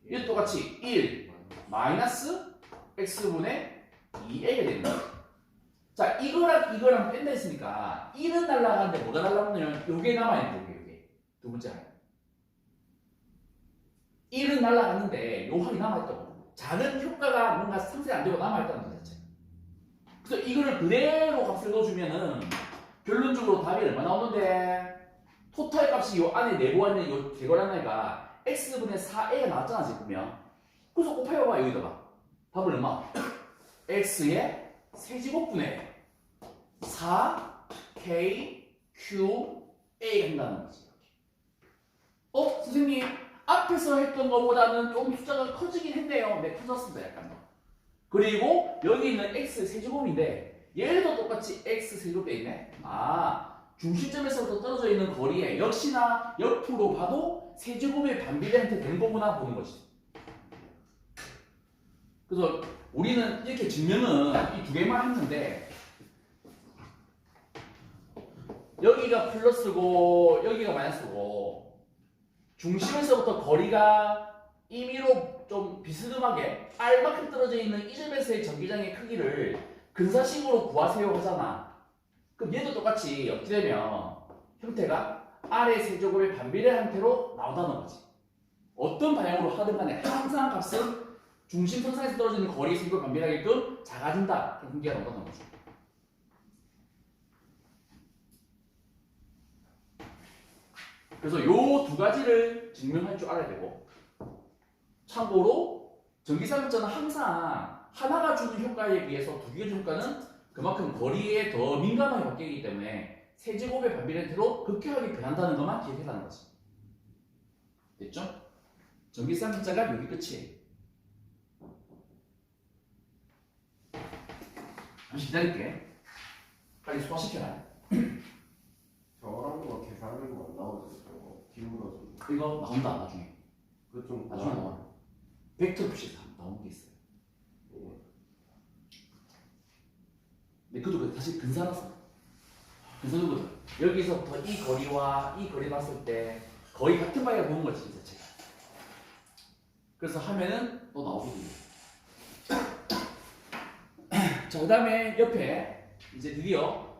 1 똑같이 1 마이너스 x분의 2a가 되는 거지. 자 이거랑 뺀다 했으니까 1은 날라가는데 뭐가 날라가냐면 요게 남아있는 요게 두 번째 항 1은 날라갔는데 요 항이 남아있다고. 작은 효과가 뭔가 상쇄 안 되고 남아있다는 것 자체. 그래서 이거를 그대로 값을 넣어주면은 결론적으로 답이 얼마 나오는데 토탈 값이 요 안에 내부하는 요 개괄한 애가 x분의 4a가 나왔잖아 지금 보면. 그래서 곱해봐봐 여기다가 답은 얼마? x의 세제곱분의 4k q a가 된다는 거지. 선생님 앞에서 했던 것보다는 좀 숫자가 커지긴 했네요. 네, 커졌습니다. 약간 더. 그리고 여기 있는 x 세제곱인데 얘도 똑같이 x 세제곱 돼 있네. 중심점에서부터 떨어져 있는 거리에 역시나 옆으로 봐도 세제곱의 반비례 형태 되는 거구나 보는 거지. 그래서 우리는 이렇게 증명은 이 두 개만 했는데 여기가 플러스고 여기가 마이너스고 중심에서부터 거리가 임의로 좀 비스듬하게 R만큼 떨어져 있는 이 점에서의 전기장의 크기를 근사식으로 구하세요 하잖아. 그럼 얘도 똑같이 어떻게 되면 형태가 R의 세제곱의 반비례 형태로 나온다는 거지. 어떤 방향으로 하든 간에 항상 값은 중심선상에서 떨어지는 거리의 세제곱 반비례하게끔 작아진다. 그런 관계가 나온다는 거죠. 그래서 요 두 가지를 증명할 줄 알아야 되고, 참고로 전기삼각자는 항상 하나가 주는 효과에 비해서 두 개가 주는 효과는 그만큼 거리에 더 민감하게 바뀌기 때문에 세제곱의 반비례 형태로 급격하게 변한다는 것만 기억해라는 거지. 됐죠? 전기삼각자가 여기 끝이에요. 잠시 기다릴게. 빨리 소화시켜라. 저런 거 계산하는 거 안 나오죠? 저거 기울어서 이거 나온다 나중에. 그거 좀 나중에 나와. 벡터 표시에서 나온 게 있어요. 근데 그것도 사실 근사라서. 근사거든. 여기서부터 이 거리와 이 거리 봤을 때 거의 같은 방향을 보는 거지 이 자체가. 그래서 하면은 또 나오거든요. 자, 그 다음에 옆에 이제 드디어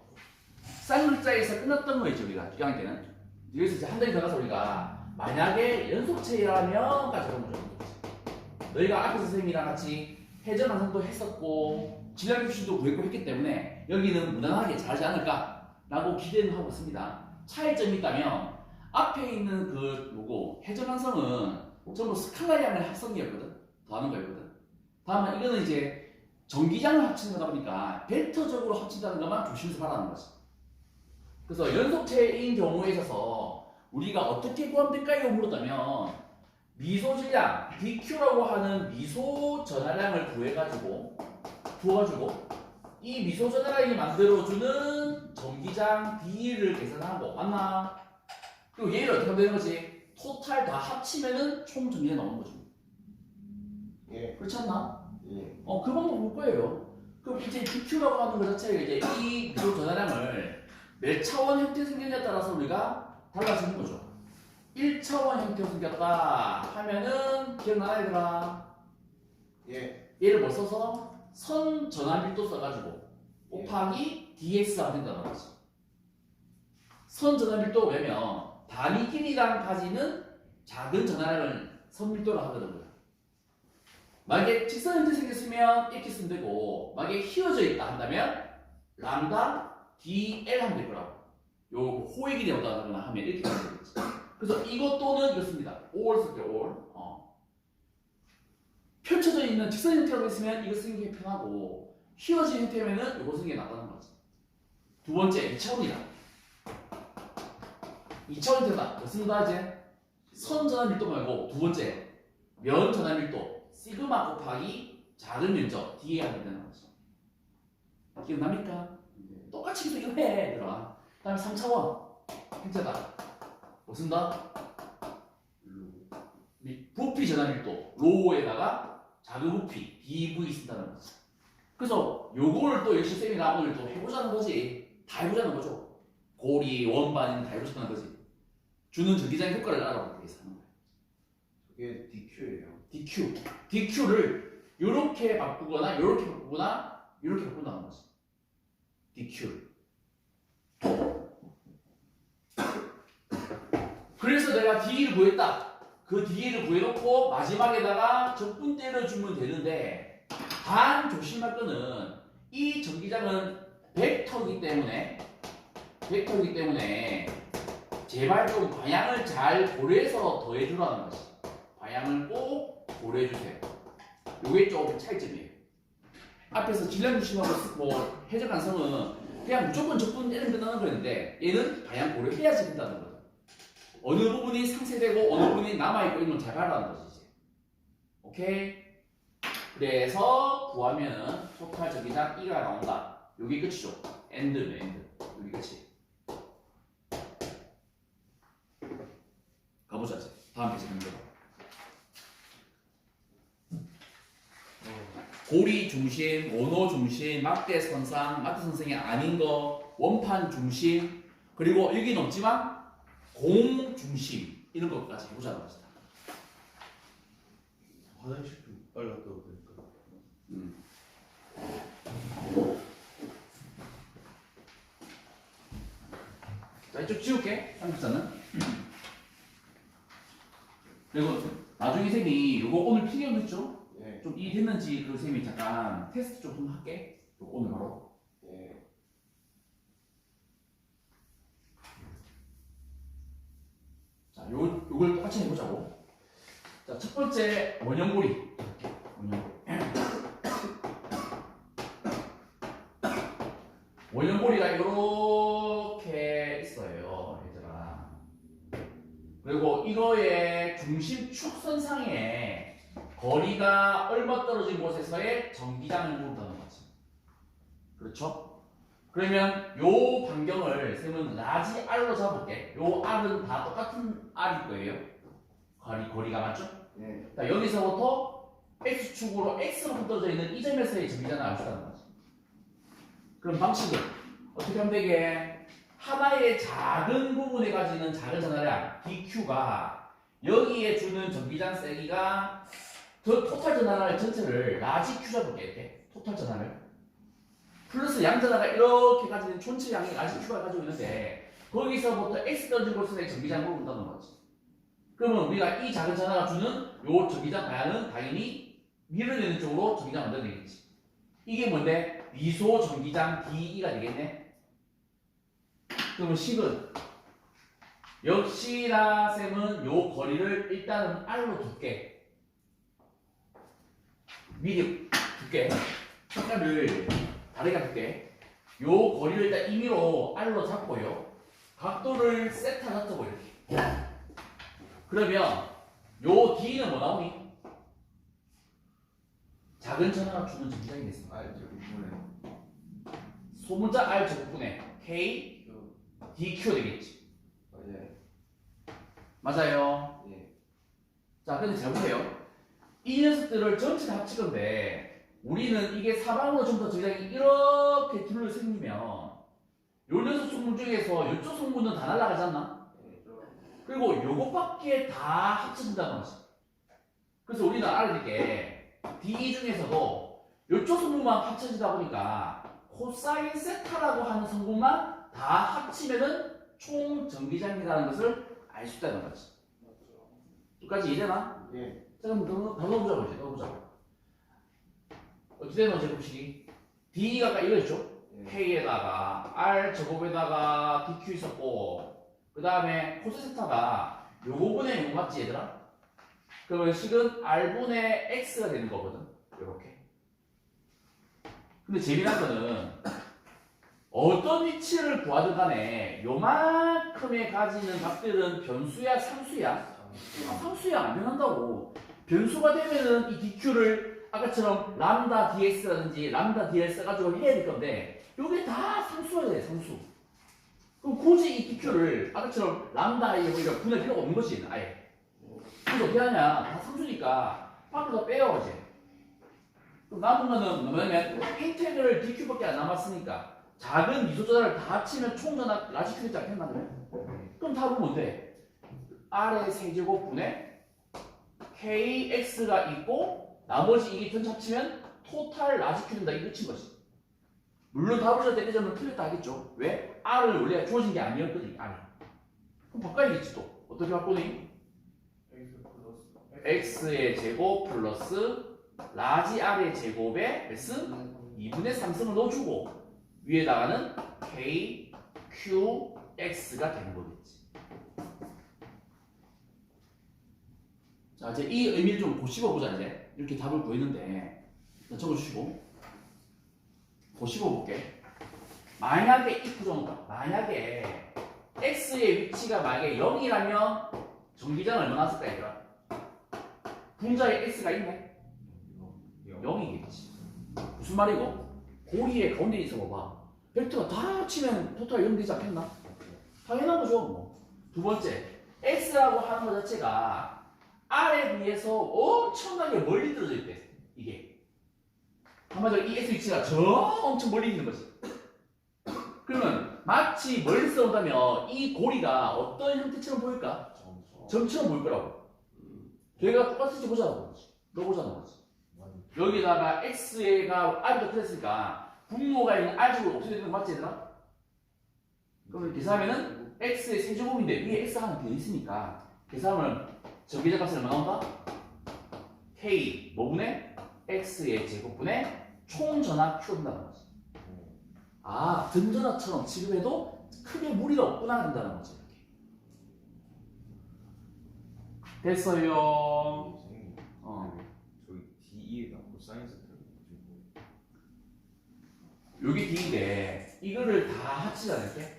쌍글자에서 끝났던 거였죠 우리가 6학년 때는. 여기서 이제 한 단계 더 가서 우리가 만약에 연속체라면까지 하는 거죠. 너희가 앞에 선생님이랑 같이 회전 완성도 했었고 질량 표시도 구했고 했기 때문에 여기는 무난하게 잘하지 않을까라고 기대는 하고 있습니다. 차이점이 있다면 앞에 있는 그 뭐고 회전 완성은 전부 스칼라 양의 합성이었거든. 더하는 거였거든. 다만 이거는 이제 전기장을 합치는 거다 보니까 벡터적으로 합친다는 것만 조심해서 바라는 거지. 그래서 연속체인 경우에 있어서 우리가 어떻게 구하면 될까요? 물었다면 미소 질량 DQ라고 하는 미소 전하량을 구해가지고 이 미소 전하량이 만들어주는 전기장 D를 계산하고 맞나? 그리고 얘를 어떻게 하면 되는 거지? 토탈 다 합치면은 총 전기가 나오는 거죠. 예. 그렇지 않나? 예. 그 방법 볼 거예요. 그럼 이제 DQ라고 하는 것 자체가 이제 이 미소 전하량을 몇 차원 형태 생겼냐에 따라서 우리가 달라지는 거죠. 1차원 형태로 생겼다 하면은 기억나나 얘들아? 예. 얘를 뭐 써서 선 전환밀도 써가지고 곱하기 dx가 된다는 거지. 선 전환밀도 왜냐면 단위 길이랑 가지는 작은 전환량을 선밀도로 하거든요. 만약에 직선 형태 생겼으면 이렇게 쓰면 되고 만약에 휘어져 있다 한다면 람다 dl 하면 될 거라고. 요 호의 길이 나오다거나 하면 이렇게 하면 되겠지. 그래서 이것 또는 이렇습니다. all 쓸 때 all. 펼쳐져 있는 직선 형태로 있으면 이거 쓰는 게 편하고 휘어진 형태면은 이거 쓰는 게 낫다는 거지. 두 번째 2차원이다. 2차원 형태다. 뭐 쓴다 이제? 선 전환 밀도 말고 두 번째 면 전환 밀도 시그마 곱하기 작은 면적 D에 하면 되는 거지. 기억납니까? 똑같이 계속 이거 해. 들어가. 그 다음에 3차원 형태다. 뭐 쓴다? 부피 전환밀도 로에다가 작은 부피 DV 쓴다는 거지. 그래서 요거를 또 역시 쌤이랑 오늘 또 해보자는 거지. 다 해보자는 거죠. 고리, 원반은 다 해보자는 거지. 주는 전기장의 효과를 알아보기 위해서 하는 거예요. 그게 DQ예요. DQ를 요렇게 바꾸거나 요렇게 바꾸거나 요렇게 바꾼다는 거지. DQ. 그래서 내가 D를 구했다. 그 D를 구해놓고 마지막에다가 적분 때려주면 되는데 단 조심할 거는 이 전기장은 벡터이기 때문에 제발 좀 방향을 잘 고려해서 더해주라는 것이. 방향을 꼭 고려해주세요. 요게 조금 차이점이에요. 앞에서 질량 중심하고 뭐 회전 간성은 그냥 무조건 적분 때리면 끝나는 거였는데 얘는 방향 고려해야지 된다는 거죠. 어느 부분이 상쇄되고 어느 부분이 남아있고 이런 걸 잘 봐라는 거지 이제. 오케이? 그래서 구하면 토탈 전기장 E가 나온다. 여기 끝이죠. 엔드네 엔드. 여기 끝이. 가보자 이제. 다음 페이지 넘겨봐. 고리 중심, 원호 중심, 막대 선상, 막대 선상이 아닌 거, 원판 중심, 그리고 여기 넘지만 공 중심 이런 것까지 해보자는 것이다. 화장실 좀 빨리 갔다 와도 될까? 자, 이쪽 지울게. 삼각자는. 그리고 나중에 쌤이 요거 오늘 필기한 거 있죠? 예. 좀 이해됐는지 그 쌤이 잠깐 테스트 좀 할게. 요거 오늘 바로. 예. 자, 요걸 똑같이 해보자고. 자, 첫 번째 원형고리. 원형고리. 원형고리가 이렇게 있어요, 얘들아. 그리고 이거의 중심 축선상에 거리가 얼마 떨어진 곳에서의 전기장을 모른다는 거지. 그렇죠? 그러면 요 반경을 쌤은 라지 R로 잡을게. 요 R은 다 똑같은 R일 거예요. 거리가 맞죠? 예. 자, 여기서부터 X축으로 X만큼 떨어져 있는 이 점에서의 전기장을 알 수 있다는 거지. 그럼 방식은 어떻게 하면 되게? 하나의 작은 부분에 가지는 작은 전하량 DQ가 여기에 주는 전기장 세기가 저 토탈 전하량 전체를 라지 Q 잡을게. 이렇게 토탈 전하를 플러스 양전하가 이렇게 가지는 전체 양이 라지 Q가 가지고 있는데 거기서부터 X 떨어진 곳에서의 전기장을 모른다는 거지. 그러면 우리가 이 작은 전하가 주는 요 전기장 방향은 당연히 밀어내는 쪽으로 전기장 만들어내겠지. 이게 뭔데? 미소 전기장 DE가 되겠네. 그러면 식은 역시나 쌤은 요 거리를 일단은 R로 둘게. 미리 둘게. 색깔을 다르게 둘게. 요 거리를 일단 임의로 R로 잡고요. 각도를 세타 잡고 이렇게. 그러면 요 D는 뭐 나오니? 작은 전하가 주는 전기장이 됐습니다. 아, 저 부분에. 소문자 R 제곱분의 K DQ 되겠지. 예. 맞아요. 예. 자, 근데 잘 보세요. 이 녀석들을 전체 다 합칠 건데 우리는 이게 사방으로 전부 다 전기장이 이렇게 둘러생기면 요 녀석 성분 중에서 이쪽 성분은 다 날아가지 않나? 그리고 요것밖에 다 합쳐진다는 거지. 그래서 우리는 알아야 될 게 DE 중에서도 이쪽 성분만 합쳐지다 보니까 코사인 세타라고 하는 성분만 다 합치면은 총 전기장이라는 것을 알 수 있다는 거지. 끝까지 이해되나? 예. 자, 그럼 더 넣어보자고 이제 넣어보자고. 어떻게 되는 제곱식이? D가 아까 이거였죠? 예. K에다가 R 제곱에다가 DQ 있었고 그 다음에 코스 세타가 요거분의 요거 맞지 얘들아? 그러면 식은 R분의 X가 되는 거거든. 요렇게. 근데 재미난 거는 어떤 위치를 구하든 간에 요만큼의 가지는 값들은 변수야 상수야? 상수야 안 변한다고. 변수가 되면은 이 DQ를 아까처럼 람다 DX라든지 람다 DL 써가지고 해야 될 건데 요게 다 상수가 돼 상수. 그럼 굳이 이 DQ를 아까처럼 람다 이거 분할 필요가 없는 거지 아예. 그래서 어떻게 하냐 다 상수니까 밖으로 빼요 이제. 그럼 남은 거는 뭐냐면 행택을 DQ밖에 안 남았으니까 작은 미소전화를 다 합치면 총전화 라지 Q 되지 않겠나 그래? 그럼 답은 뭔데? R의 세제곱분에 KX가 있고 나머지 이게 전체 합치면 토탈 라지 Q 된다 이게 끝인 거지. 물론 답을 줄 때 그 틀렸다 하겠죠. 왜? R을 원래 주어진 게 아니었거든 R이. 그럼 바꿔야겠지 또. 어떻게 바꾸니? X의 제곱 플러스 라지 R의 제곱에 S 2분의 3승을 넣어주고 위에다가는 K, Q, X가 되는 거겠지. 자, 이제 이 의미를 좀 고씹어보자 이제. 이렇게 답을 보이는데 일단 적어주시고 고씹어볼게. 만약에 이 구조가 만약에 X의 위치가 만약에 0이라면 전기장 얼마나 쓸까 얘들아? 분자에 X가 있네? 0이겠지. 무슨 말이고? 고리의 가운데 있어 봐봐. 벡터가 다 합치면 토탈 0 되지 않겠나? 당연한 거죠. 뭐. 두 번째, X라고 하는 것 자체가 R에 비해서 엄청나게 멀리 떨어져 있대. 이게. 한마디로 이 X 위치가 저 엄청 멀리 있는 거지. 그러면 마치 멀리서 온다면 이 고리가 어떤 형태처럼 보일까? 점처럼 보일 거라고. 저희가 똑같은지 보자고. 넣어보자는 거지. 여기다가 x가 r부터 틀렸으니까 분모가 있는 r제곱 없어야 되는 거 맞지 얘들아? 그러면 계산하면은 x의 세제곱인데 위에 x가 하나 더 있으니까 계산하면 전기자 값은 얼마 나온다? k 뭐분의 x의 제곱분의 총전압 Q 된다는 거지. 아, 등전압처럼 취급해도 크게 무리가 없구나 된다는 거지. 이렇게. 됐어요. 선생님, 어. 저희 DE가 코사인 세타를 여기 D인데 이거를 다 합치자 이렇게.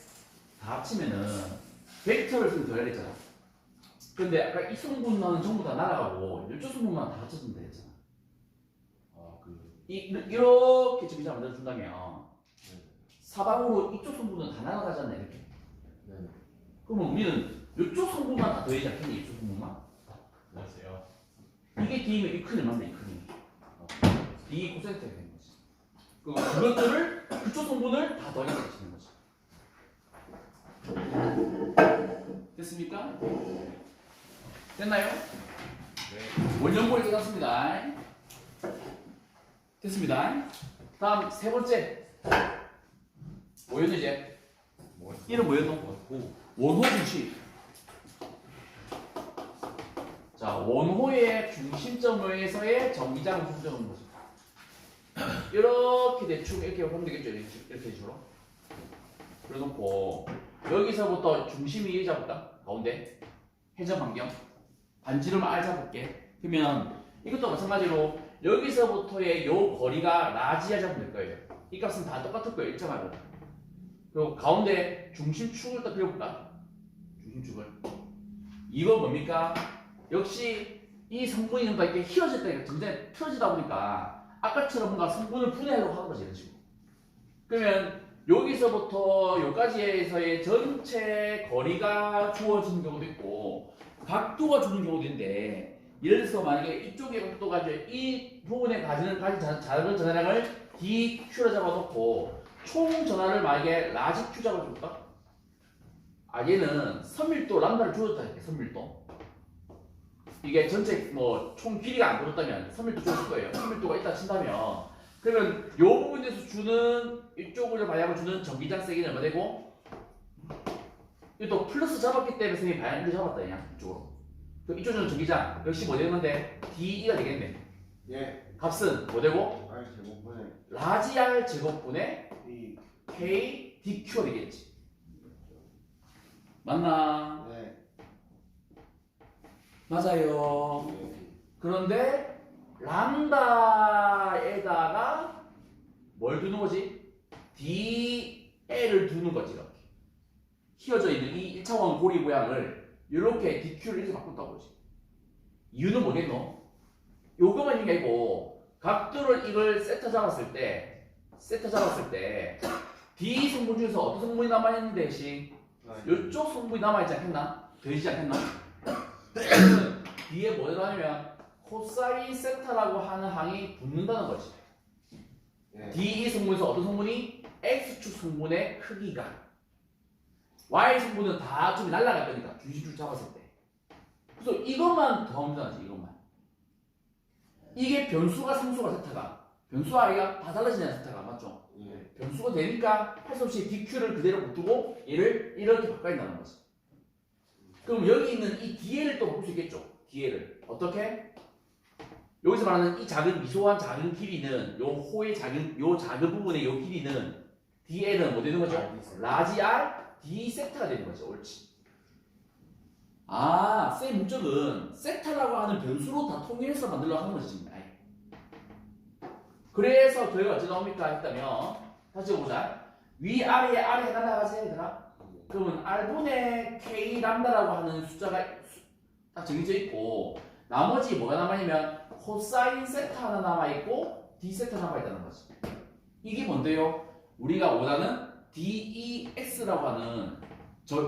다 합치면은 벡터를 쓰면 더 해야 되잖아. 근데 아까 이 성분만은 전부 다 날아가고 이쪽 성분만 다 합쳐준다 했잖아. 이렇게 지금 만들어준다면 사방으로 이쪽 성분은 다 날아가잖아 이렇게. 네. 그러면 우리는 이쪽 성분만 다 더해지 않겠니? 이쪽 성분만? 안녕하세요. 이게 D면 이 큰일 맞네 이 큰일. D 코사인트가 되는 거지. 그것들을 그쪽 성분을 다 더해서 치는 거지. 됐습니까? 됐나요? 네. 원년골 끝났습니다. 됐습니다. 다음 세 번째. 뭐였노 이제? 이름 뭐였노? 원호 중심. 자, 원호의 중심점에서의 전기장 성적은 뭐지? 이렇게 대충 이렇게 보면 되겠죠? 이렇게 식으로. 그래놓고 여기서부터 중심이 이 잡을까? 가운데 회전 반경 반지름 R 잡을게. 그러면 이것도 마찬가지로 여기서부터의 요 거리가 라지아 잡으면 될 거예요. 이 값은 다 똑같을 거예요. 일정하고. 그리고 가운데 중심축을 딱 그려볼까? 중심축을. 이건 뭡니까? 역시 이 성분이 좀 더 이렇게 휘어졌다니까 점점 틀어지다 보니까 아까처럼 뭔가 성분을 분해하려고 하는 거지 이런 식으로. 그러면 여기서부터 여기까지에서의 전체 거리가 주어지는 경우도 있고 각도가 주는 경우도 있는데 예를 들어서 만약에 이쪽의 각도가 이제 이 부분에 가진 작은 전화량을 dq로 잡아놓고 총 전화를 만약에 라지 q 잡아줄까? 아 얘는 선밀도 람다를 주어줬다 이렇게 선밀도 이게 전체 뭐 총 길이가 안 들었다면 선밀도 주어줄 거예요. 선밀도가 있다 친다면 그러면 이 부분에서 주는 이쪽으로 방향을 주는 전기장 세기는 얼마 되고 또 플러스 잡았기 때문에 선생님이 방향을 잡았다 그냥 이쪽으로. 그럼 이쪽은 전기장 역시 뭐 되는 건데 DE가 되겠네. 예. 값은 뭐 되고 R 제곱분의 라지 R 제곱분의 이 K DQ가 되겠지. 맞나? 네. 맞아요. 네. 그런데 람다에다가 뭘 두는 거지? DL을 두는 거지 이렇게. 휘어져 있는 이 1차원 고리 모양을 이렇게 DQ를 이렇게 바꾼다고 보지. 이유는 뭐겠노? 요거만 있는 게 아니고 각도를 이걸 세타 잡았을 때 D 성분 중에서 어떤 성분이 남아있는 대신 이쪽 성분이 남아있지 않겠나? 되지 않겠나? 그러면 뒤에 뭐 들어가냐면 코사인 세타라고 하는 항이 붙는다는 거지. 네. D 성분에서 어떤 성분이? X축 성분의 크기가 Y 성분은 다 좀 날아갈 거니까 중심축 잡았을 때. 그래서 이것만 더하면 되지 이것만. 이게 변수가 상수가 세타가 변수 I가 다 달라지잖아 세타가 맞죠? 예. 변수가 되니까 할 수 없이 DQ를 그대로 못 두고 얘를 이렇게 바꿔낸다는 거지. 그럼 여기 있는 이 DL을 또 볼 수 있겠죠? DL을 어떻게? 여기서 말하는 이 작은 미소한 작은 길이는 요 호의 작은 부분의 요 길이는 DL은 뭐 되는 거죠? 라지 R D 세타가 되는 거죠. 옳지. 아, 쌤 목적은 세타라고 하는 변수로 다 통일해서 만들려고 하는 거지 지금. 아예. 그래서 결과가 어떻게 나옵니까 했다면 다시 보자. 위아래에 아래 하나 나가세요 얘들아. 그러면 R분의 K 람다라고 하는 숫자가 딱 정해져 있고 나머지 뭐가 남아있냐면 코사인 세타 하나 남아있고 D 세타 남아있다는 거지. 이게 뭔데요? 우리가 원하는 DEX라고 하는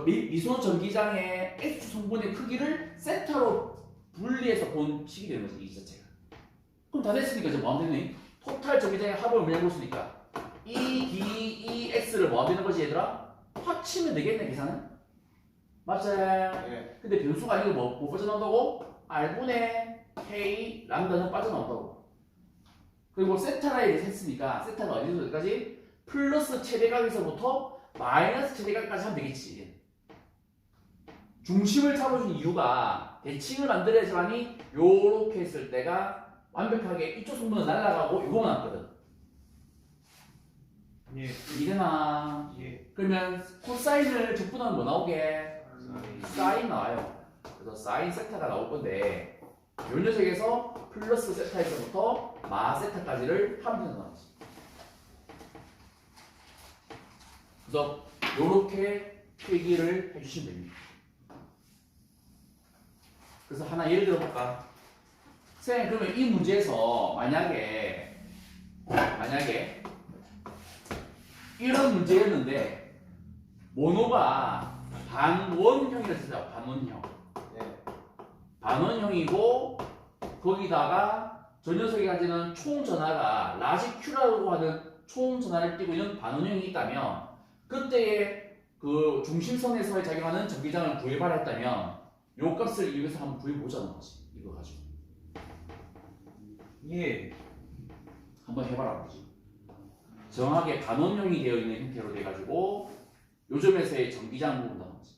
미소 전기장의 X 성분의 크기를 세타로 분리해서 본 식이 되는 거지 이 자체가. 그럼 다 됐으니까 이제 뭐하면 되니? 토탈 전기장의 합을 물려볼 수 있으니까 이 DEX를 뭐하면 되는 거지 얘들아? 합치면 되겠네 계산은? 맞지? 예. 근데 변수가 아니고 뭐 빠져나온다고? R분의 K 람다는 빠져나온다고. 그리고 세타라에 했으니까 세타가 어디까지? 플러스 최대각에서부터 마이너스 최대각까지 하면 되겠지. 중심을 잡아준 이유가 대칭을 만들어야지만이 요렇게 했을 때가 완벽하게 이쪽 성분은 날아가고 요거만 남거든. 예. 이래나? 예. 그러면 코사인을 적분하면 뭐 나오게? 사인. 사인 나와요. 그래서 사인 세타가 나올 건데 요 녀석에서 플러스 세타에서부터 마 세타까지를 하면 되는 거지. 그래서 요렇게 필기를 해주시면 됩니다. 그래서 하나 예를 들어볼까? 선생님 그러면 이 문제에서 만약에 이런 문제였는데 모노가 반원형이라 치자. 반원형. 네. 반원형이고 거기다가 저 녀석이 가지는 총전하가 라지 Q라고 하는 총전하를 띠고 있는 반원형이 있다면 그때의 그 중심선에서의 작용하는 전기장을 구해봐라 했다면 요 값을 이용해서 한번 구해보자는 거지. 이거 가지고 예. 한번 해봐라 거지. 정확하게 반원형이 되어 있는 형태로 돼가지고 요점에서의 전기장 부분이라는 거지.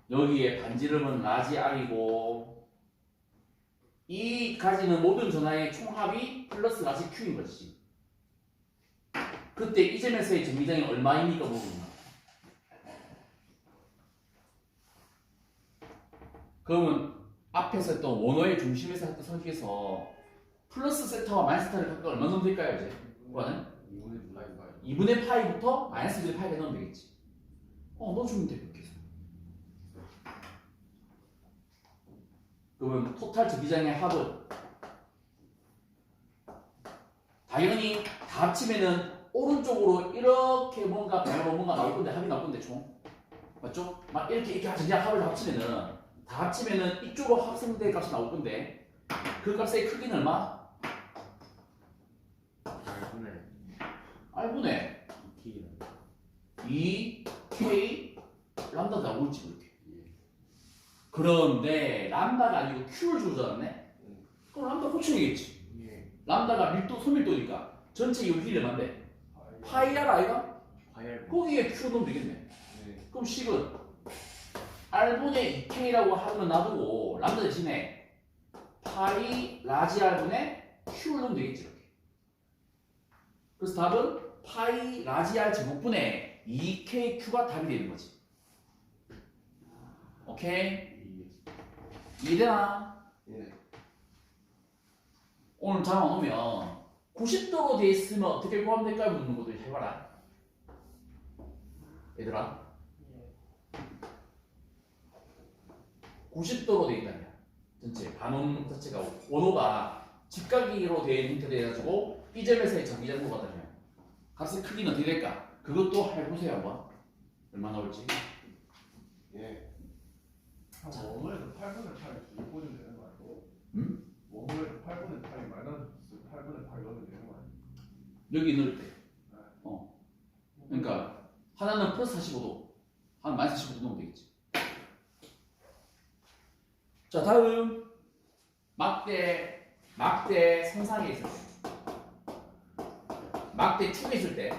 여기에 반지름은 라지 R이고 이 가지는 모든 전하의 총합이 플러스 라지 Q인 것이지. 그때 이 점에서의 전기장이 얼마입니까? 모르겠나? 그러면 앞에서 했던 원어의 중심에서 했던 성격에서 플러스 세타와 마이너스 세타를 각각 얼마 넣으면 될까요? 이제 그거는 2분의 파이가 2분의 파이부터 마이너스 2분의 파이가 넣으면 되겠지. 넣어주면 돼. 그렇게 해서. 그러면 토탈 전기장의 합은 당연히 다 합치면은 오른쪽으로 이렇게 뭔가 방향으로 뭔가 나올 건데 합이 나올 건데 총 맞죠? 막 이렇게 전기장 합을 다 합치면은 다 합치면은 이쪽으로 합성될 값이 나올 건데 그 값의 크기는 얼마? 8분의 R분의 2K 람다 나오겠지 그렇게. 그런데 람다가 아니고 Q를 주잖네. 그럼 람다 고쳐야겠지. 예. 람다가 밀도 소밀도니까 전체 요힐이 얼마인데? 파이R 아이가? 화열. 거기에 Q 넣으면 되겠네. 네. 그럼 식은 R분의 2K라고 하면 놔두고 람다 대신에 파이 라지 R분의 Q를 넣으면 되겠지 이렇게. 그래서 답은 파이 라지 R 제곱분의 2KQ가 답이 되는 거지. 오케이? 이해되나? 예. 오늘 잠 안 오면 90도로 돼 있으면 어떻게 구하면 될까 묻는 것도 해봐라. 얘들아. 90도로 돼 있다면 전체 반원 자체가 원호가 직각으로 된 형태로 해가지고 이 점에서의 전기장도가 되면 값의 크기는 어떻게 될까? 그것도 해보세요 한번. 얼마 나올지. 예. 원호에서 8분의 8 주고 꽂으면 되는 거 아니고? 응? 원호에서 8분의 8이 마이너스 8분의 8 넣으면 되는 거 아니야? 여기 넣을 때. 그러니까 하나는 플러스 45도, 하나는 마이너스 45도 넣으면 되겠지. 자 다음 막대 상상에 있을 때, 막대 축에 있을 때,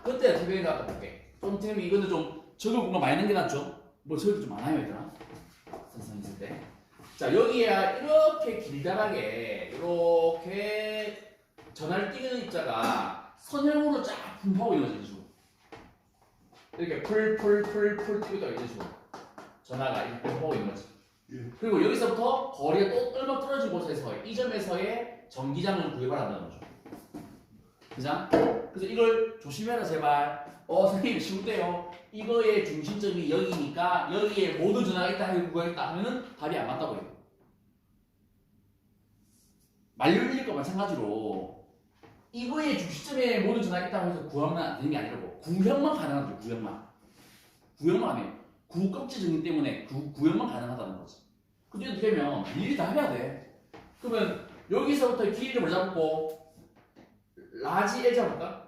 그때 어떻게 되는가 아까 볼게. 좀 때문에 이거는 좀 적을 공간 많이 넣는 게 낫죠. 뭐 적이 좀 많아요 얘들아. 상상에 있을 때. 자 여기에 이렇게 길다랗게 이렇게 전하를 띄는 입자가 선형으로 쫙 분포하고 있는 거죠. 이렇게 풀 띄고 있다가 이런 식으로 전하가 이렇게 분포하고 있는 거지. 그리고 여기서부터 거리가 또 얼마 떨어진 곳에서 이 점에서의 전기장을 구해봐라는 거죠. 그죠? 그래서 이걸 조심해라 제발. 선생님 쉬운데요. 이거의 중심점이 여기니까 여기에 모든 전화가 있다 하고 구하겠다 하면은 답이 안 맞다고 해요. 말릴거 마찬가지로 이거의 중심점에 모든 전화가 있다고 해서 구하면 안 되는 게 아니라고. 구형만 가능한 거죠. 구형만 하면 구껍질 정리 때문에 구형만 가능하다는 거지. 근데 이렇게 되면 일일이 다 해야 돼. 그러면 여기서부터 길이를 뭐 잡고 라지 L 잡을까?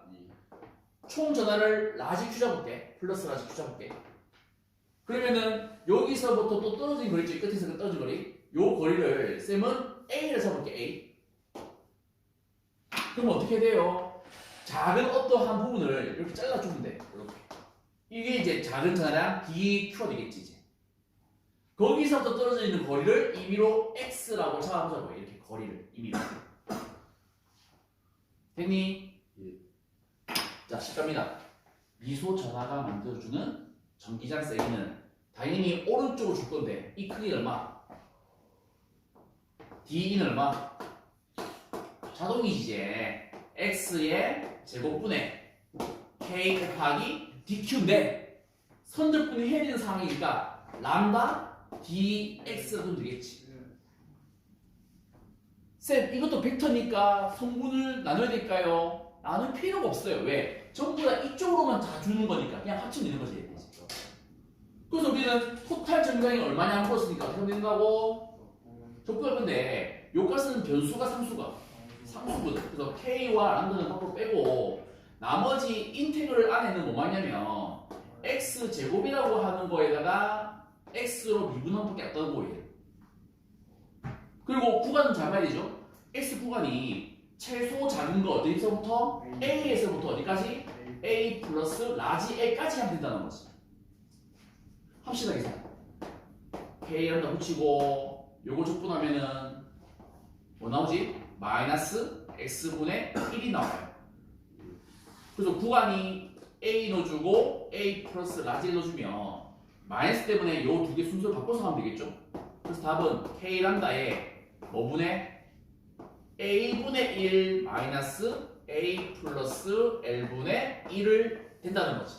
총 전하를 라지 q 잡을게. 플러스 라지 q 잡을게. 그러면은 여기서부터 또 떨어진 거리 있죠. 이 끝에서 떨어진 거리. 요 거리를 쌤은 A를 잡을게. A. 그럼 어떻게 돼요? 작은 어떠한 부분을 이렇게 잘라주면 돼. 이렇게. 이게 이제 작은 전하량 dq가 되겠지 이제. 거기서부터 떨어져 있는 거리를 임의로 x라고 잡아보자고. 이렇게 거리를 임의로. 됐니? 자, 시갑니다. 미소 전하가 만들어주는 전기장 세기는 당연히 오른쪽으로 줄 건데 이 크기는 얼마? D는 얼마? 자동이지 이제. X의 제곱분의 K 곱하기 DQ인데 선적분이 해야 되는 상황이니까 람다 DX가 되면 되겠지. 쌤, 이것도 벡터니까 성분을 나눠야 될까요? 나눌 필요가 없어요. 왜? 전부 다 이쪽으로만 다 주는 거니까 그냥 합치면 되는 거지. 그래서 우리는 토탈 전기량이 얼마냐 물었으니까 어떻게 하면 된다고? 적분할 건데 요 값은 변수가 상수거든. 그래서 K와 람다는 밖으로 빼고 나머지 인테그럴 안에는 뭐만 있냐면 X제곱이라고 하는 거에다가 X로 미분한 밖에 안 떠는 거예요. 그리고 구간은 잘 봐야 되죠. X 구간이 최소 작은 거 어디서부터? A에서부터 어디까지? A 플러스 라지 A까지 하면 된다는 거지. 합시다 계산. K 람다 붙이고 요거 적분하면은 뭐 나오지? 마이너스 X분의 1이 나와요. 그래서 구간이 A 넣어주고 A 플러스 라지 넣어주면 마이너스 때문에 요 두 개 순서를 바꿔서 하면 되겠죠? 그래서 답은 K 람다에 뭐분의 A분의 1 마이너스 A 플러스 L분의 1을 된다는 거지.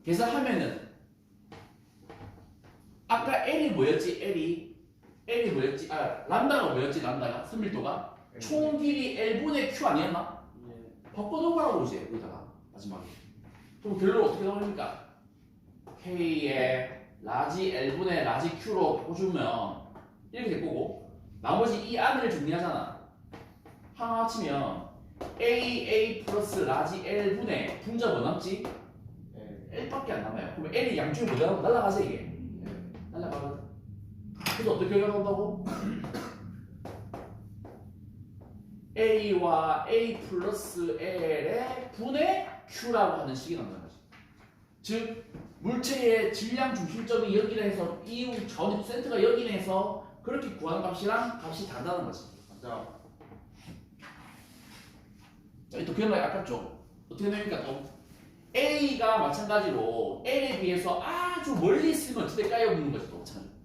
계산하면은 아까 L이 뭐였지? L이 뭐였지? 람다가 뭐였지? 람다가 선밀도가 총 길이 L분의 Q 아니었나? 바꿔놓으라고 이제 여기다가 마지막에. 그럼 결론 어떻게 나옵니까? K의 라지 L분의 라지 Q로 바꿔주면 이렇게 될 거고 나머지 이 안을 정리하잖아. 하나 합치면 A 플러스 라지 L분의 분자 뭐 남지? L밖에 안 남아요. 그러면 L이 양쪽에 뭐 날라가서 이게 날라가거든. 그래서 어떻게 결과가 나온다고? A와 A 플러스 L의 분의 Q라고 하는 식이 나온다는 거지. 즉 물체의 질량 중심점이 여기라 해서 이 가운데 센터가 여기라 해서 그렇게 구하는 값이랑 값이 다르다는 거지. 자, 자, 또 기억나기 아깝죠? 어떻게 됩니까? 또 A가 마찬가지로 L에 비해서 아주 멀리 있으면 어떻게 까여있는 거지? 또 마찬가지로.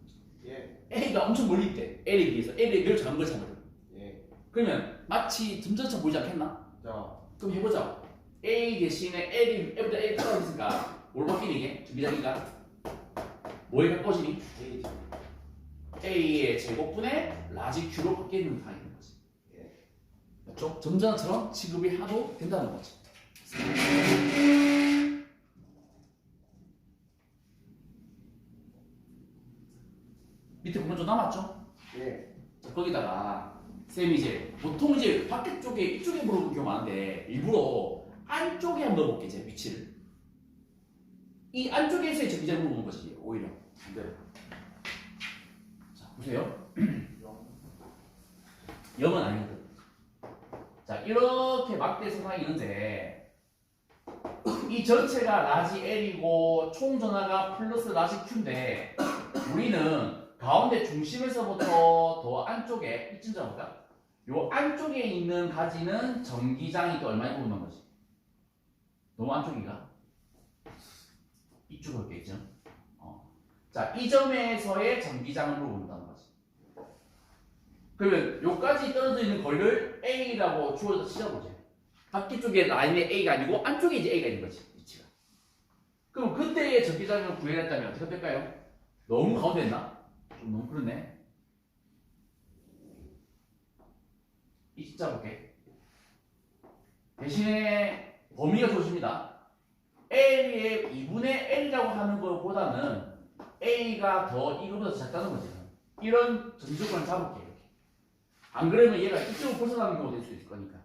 예, A가 엄청 멀리 있대. L에 비해서. L에 늘 작은 걸 잡거든. 예. 그러면 마치 점자처럼 보이지 않겠나? 자, 그럼 해보자. A 대신에 L보다 L 크다 있으니까 뭘 바뀌니 이게? 준비자기가 뭐에 가까워지니? A A의 제곱분의 라지 Q로 바뀌는 상황인 거지. 예. 맞죠? 점자처럼 취급이 하도 된다는 거지. 밑에 보면 좀 남았죠? 예. 자, 거기다가 쌤이 이제 보통 이제 밖에 쪽에 이쪽에 물어보는 경우 많은데 일부러 안쪽에 한번 넣어볼게 이제 위치를. 이 안쪽에서의 전기장을 물어보는 거지 오히려. 반대로. 자 보세요. 0은 아니거든. 자 이렇게 막대 상황이 있는데 이 전체가 라지 L이고 총 전하가 플러스 라지 Q인데 우리는 가운데 중심에서부터 더 안쪽에 이쯤 잡을까? 요 안쪽에 있는 가지는 전기장이 또 얼마나 보는 거지? 너무 안쪽인가? 이쪽으로 볼게 있죠? 자, 이 점에서의 전기장을 물어본다는 거지. 그러면 요까지 떨어져 있는 거리를 A라고 주어서 치자보지. 밖에 쪽에 라인의 A가 아니고 안쪽에 이제 A가 있는 거지. 위치가. 그럼 그때의 전기장을 구해냈다면 어떻게 될까요? 너무 가운데 있나? 좀 너무 그렇네. 이 숫자 볼게. 대신에 범위가 좋습니다. L의 2분의 L이라고 하는 것보다는 A가 더 이거보다 작다는 거지. 이런 전조건을 잡을게. 이렇게. 안 그러면 얘가 이쪽으로 벗어나는 경우가 될 수 있을 거니까.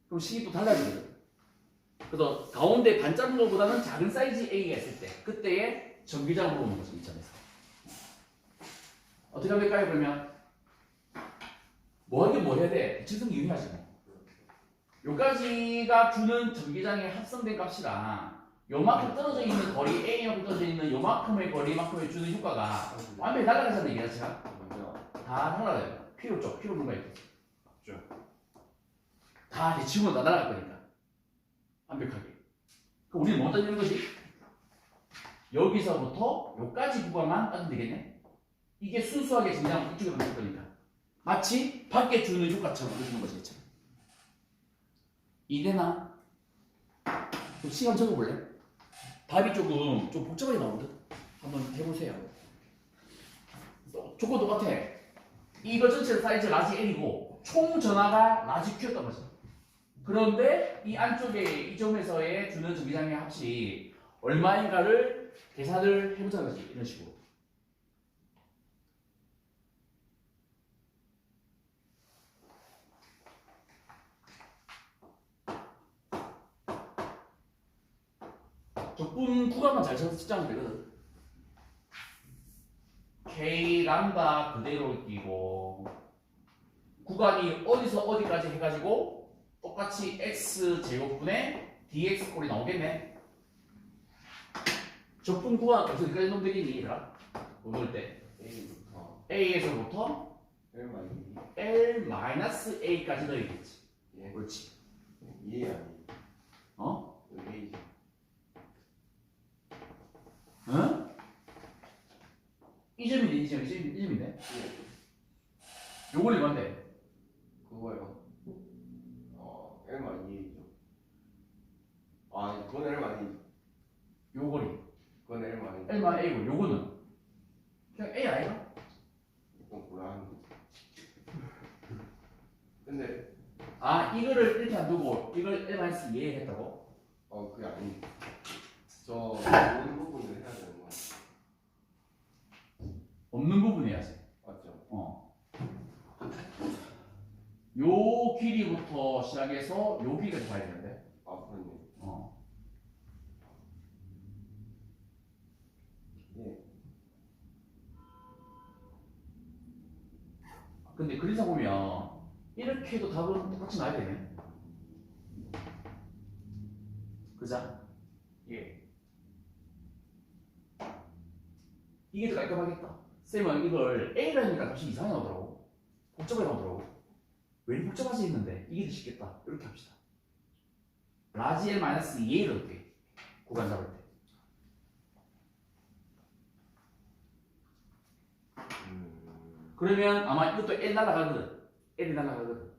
그럼 식이 또 달라지거든. 그래서 가운데 반 작은 것보다는 작은 사이즈 A가 있을 때 그때의 전기장으로 오는 거죠. 이 점에서. 어떻게 하면 될까요? 그러면 뭐 하긴 뭐 해야 돼? 대칭성 이용해야지 뭐. 요까지가 주는 전기장의 합성된 값이랑 요만큼 떨어져 있는 거리 A만큼 떨어져 있는 요만큼의 거리만큼의 주는 효과가 완전히 날아가잖아요. 이 자체가 다 날아가요. 필요 없죠. 필요 없는 거 있겠죠. 다 대칭으로 다 날아갈 거니까 완벽하게. 그럼 우리는 뭐 따지는 거지? 여기서부터 여기까지 구간만 따지면 되겠네. 이게 순수하게 전기장 이쪽으로 갈 거니까 마치 밖에 주는 효과처럼 해주는 거지. 그쵸? 이되나? 좀 시간 적어볼래? 답이 조금 좀 복잡하게 나오거든? 한번 해보세요. 조건 똑같아. 이거 전체 사이즈 라지 L이고 총 전하가 라지 Q였단 말이야. 그런데 이 안쪽에 이 점에서의 주는 전기장의 합이 얼마인가를 계산을 해보자는 거지. 이런 식으로. 적분 구간만 잘 찾아서 측정하면 되거든. K 람다 그대로 끼고 구간이 어디서 어디까지 해가지고 똑같이 x 제곱분의 dx 꼴이 나오겠네. 적분 구간 어디까지 넣으면 되겠니 얘들아? 넣을 때 A부터 A에서부터 L-A까지 넣어야겠지. 예. 그렇지. 예 아니 어? A 응? 이 점인데 이 점인데? 요걸 얼마인데? 그거요. L 많이 A죠. 아 그건 L 많이 요거리 그건 L 많이 L만 A고 요거는 그냥 A 아이가? 이건 곤란한 거. 근데 아 이거를 이렇게 안 두고 이걸 L-2 했다고? 그게 아니. 저 모든 부분을 해야 되는 거 없는 부분 해야지. 맞죠? 요 길이부터 시작해서 요 길이까지 봐야 되는데. 그렇네. 예. 근데 그림상 보면 이렇게 해도 답은 똑같이 나야 되네. 그자? 예. 이게 더 깔끔하겠다. 쌤은 이걸 A라니까 값이 이상하게 나오더라고. 복잡하게 나오더라고. 왜 이렇게 복잡하지 했는데 이게 더 쉽겠다. 이렇게 합시다. 라지 L-2A를 넣을게. 구간 잡을 때. 그러면 아마 이것도 L 날아가거든. L이 날아가거든.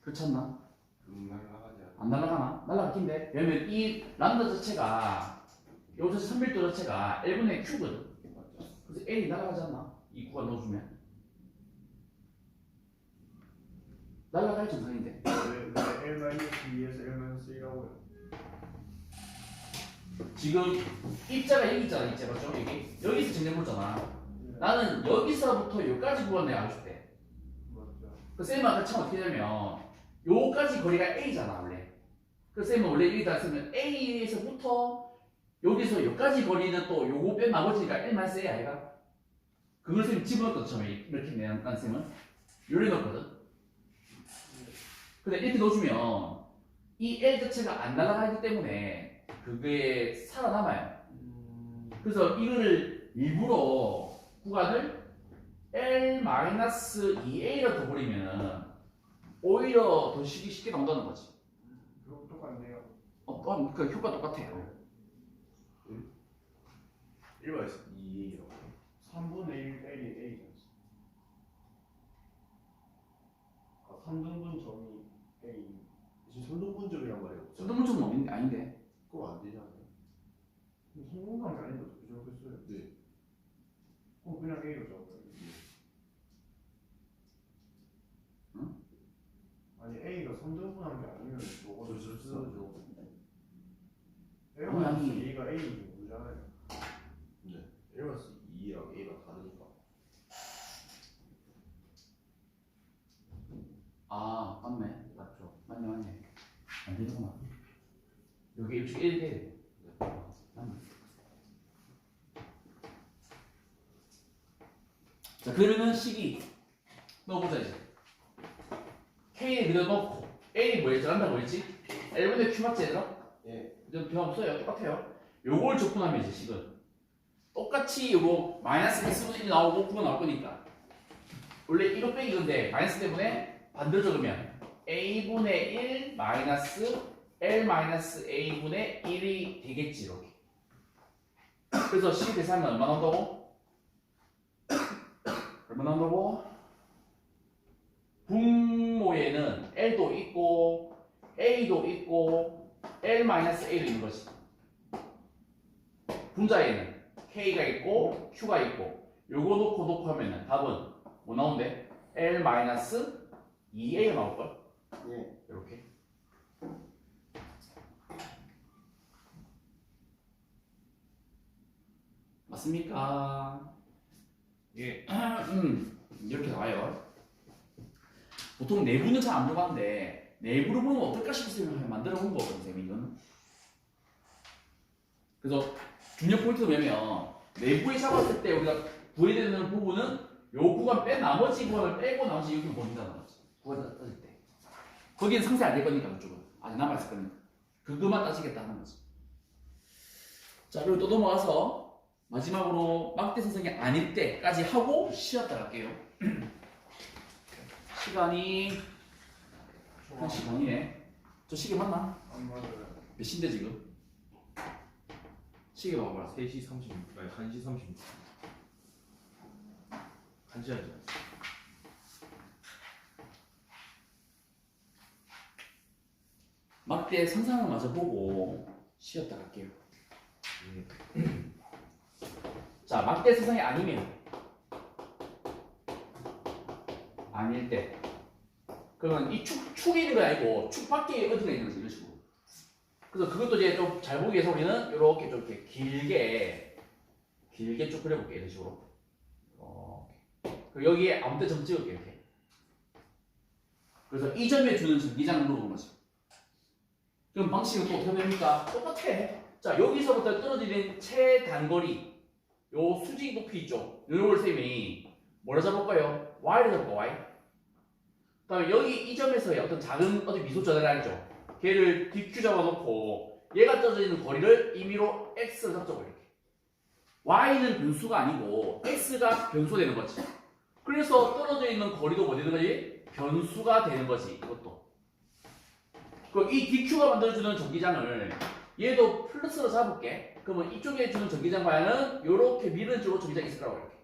그렇지 않나? 날라가지 않아. 안 날아가나? 날아가긴데. 왜냐면 이 람다 자체가 여기서 선밀도 자체가 L분의 Q거든. 맞죠? 그래서 L이 날아가지 않나? 이 구간 넣어주면. 날아갈 정상인데. 왜 L-2에서 L-3라고요? 지금 입자가 여기 있잖아. 입자 맞죠? 여기. 여기서 정렬해보잖아. 나는 여기서부터 여기까지 구간 내가 알고 싶대. 맞죠. 그 쌤은 아까 처음 어떻게 하냐면 요까지 거리가 A잖아 원래. 그 쌤은 원래 여기다 쓰면 A에서부터 여기서 여기까지 거리는 또 요거 뺀 나머지니까 L만 써야 아이가. 그걸 쌤이 집어넣었거든 처음에 이렇게 난 쌤은 요래 넣었거든. 근데 이렇게 넣어주면 이 L 자체가 안 날아가기 때문에 그게 살아남아요. 그래서 이거를 일부러 구간을 L-2A로 둬버리면 오히려 더 쉽게 나온다는 거지. 그거 똑같네요. 그 효과 똑같아요. 1번에서 2A라고. 3분의 1 L이 A잖아. 3등분 점이 A. 지금 선동분점이란 말이 없죠? 수동문점은 아닌데. 그럼 안 되잖아요. 성공관계 아닌데 어떻게 저렇게 써요? 네. 그럼 그냥 A로 적어요. 응? 아니 A가 3등분한 게 아니면 저거 저 쓰죠. L만 아니. A가 A인지 모르잖아요. 네. 1번에서 2랑 A가 다르니까. 아 맞네. 맞죠. 맞네. 안 되는구나. 여기 이렇게 1 돼야 돼. 자, 그러면은 식이 넣어보자 이제. K에 그대로 넣고 A이 뭐였지? 란다 뭐였지? L분의 Q 맞지 얘들아? 예. 이건 변화 없어요. 똑같아요. 요걸 적분하면 이제 식은 똑같이 요거 마이너스 X분의 1이 나오고 9가 나올 거니까 원래 1 곱빼기 이건데 마이너스 때문에 반대로 적으면 A분의 1 마이너스 L 마이너스 A분의 1이 되겠지 이렇게. 그래서 식 계산은 얼마 나온다고? 얼마 나온다고? 분모에는 L도 있고 A도 있고 L 마이너스 A도 있는 거지. 분자에는 K가 있고 Q가 있고 요거 놓고 하면은 답은 뭐 나온대? L 마이너스 2A가 나올걸? 예. 이렇게. 맞습니까? 예. 이렇게 나와요. 보통 내부는 잘 안 들어가는데 내부로 보면 어떨까 싶어서 만들어 본 거거든요, 선생님 이거는. 그래서 중요 포인트는 뭐냐면 내부에 잡았을 때 우리가 구해야 되는 부분은 요 구간 뺀 나머지 구간을 빼고 나머지 여기를 보인다는 거지. 구간 따질 때. 거기는 상세 안 될 거니까 그쪽은. 아직 남아있을 거니까. 그것만 따지겠다는 거지. 자, 그리고 또 넘어가서 마지막으로 막대 선생이 아닐 때까지 하고 쉬었다 갈게요. 시간이 한 시간이네. 저 시계 맞나? 안 맞아요. 몇 시인데 지금? 시계 봐봐라. 3시 36분, 아니 1시 36분. 1시간 지났어. 막대 상상을 마저 보고 쉬었다 갈게요. 자, 막대 세상이 아니면 아닐 때 그러면 이 축이 있는 거 아니고 축 밖에 어디가 있는 거지 이런 식으로. 그래서 그것도 이제 좀 잘 보기 위해서 우리는 이렇게 좀 이렇게 길게 쭉 그려볼게 이런 식으로. 그리고 여기에 아무 때 점 찍을게 이렇게. 그래서 이 점에 주는 전기장을 물어본 거지. 그럼 방식은 또 어떻게 됩니까? 똑같아. 자, 여기서부터 떨어지는 최단거리 요 수직 높이 있죠. 요걸 쌤이 뭐라 잡을까요? Y를 잡을까? Y. 그 다음에 여기 이 점에서의 어떤 작은 어떤 미소 전환이죠. 걔를 DQ 잡아놓고 얘가 떨어져 있는 거리를 임의로 X를 잡자고 이렇게. Y는 변수가 아니고 X가 변수가 되는 거지. 그래서 떨어져 있는 거리도 뭐 되는 거지? 변수가 되는 거지. 이것도. 그럼 이 DQ가 만들어주는 전기장을 얘도 플러스로 잡을게. 그러면 이쪽에 주는 전기장 방향은 이렇게 미는 쪽으로 전기장이 있을 거라고 이렇게.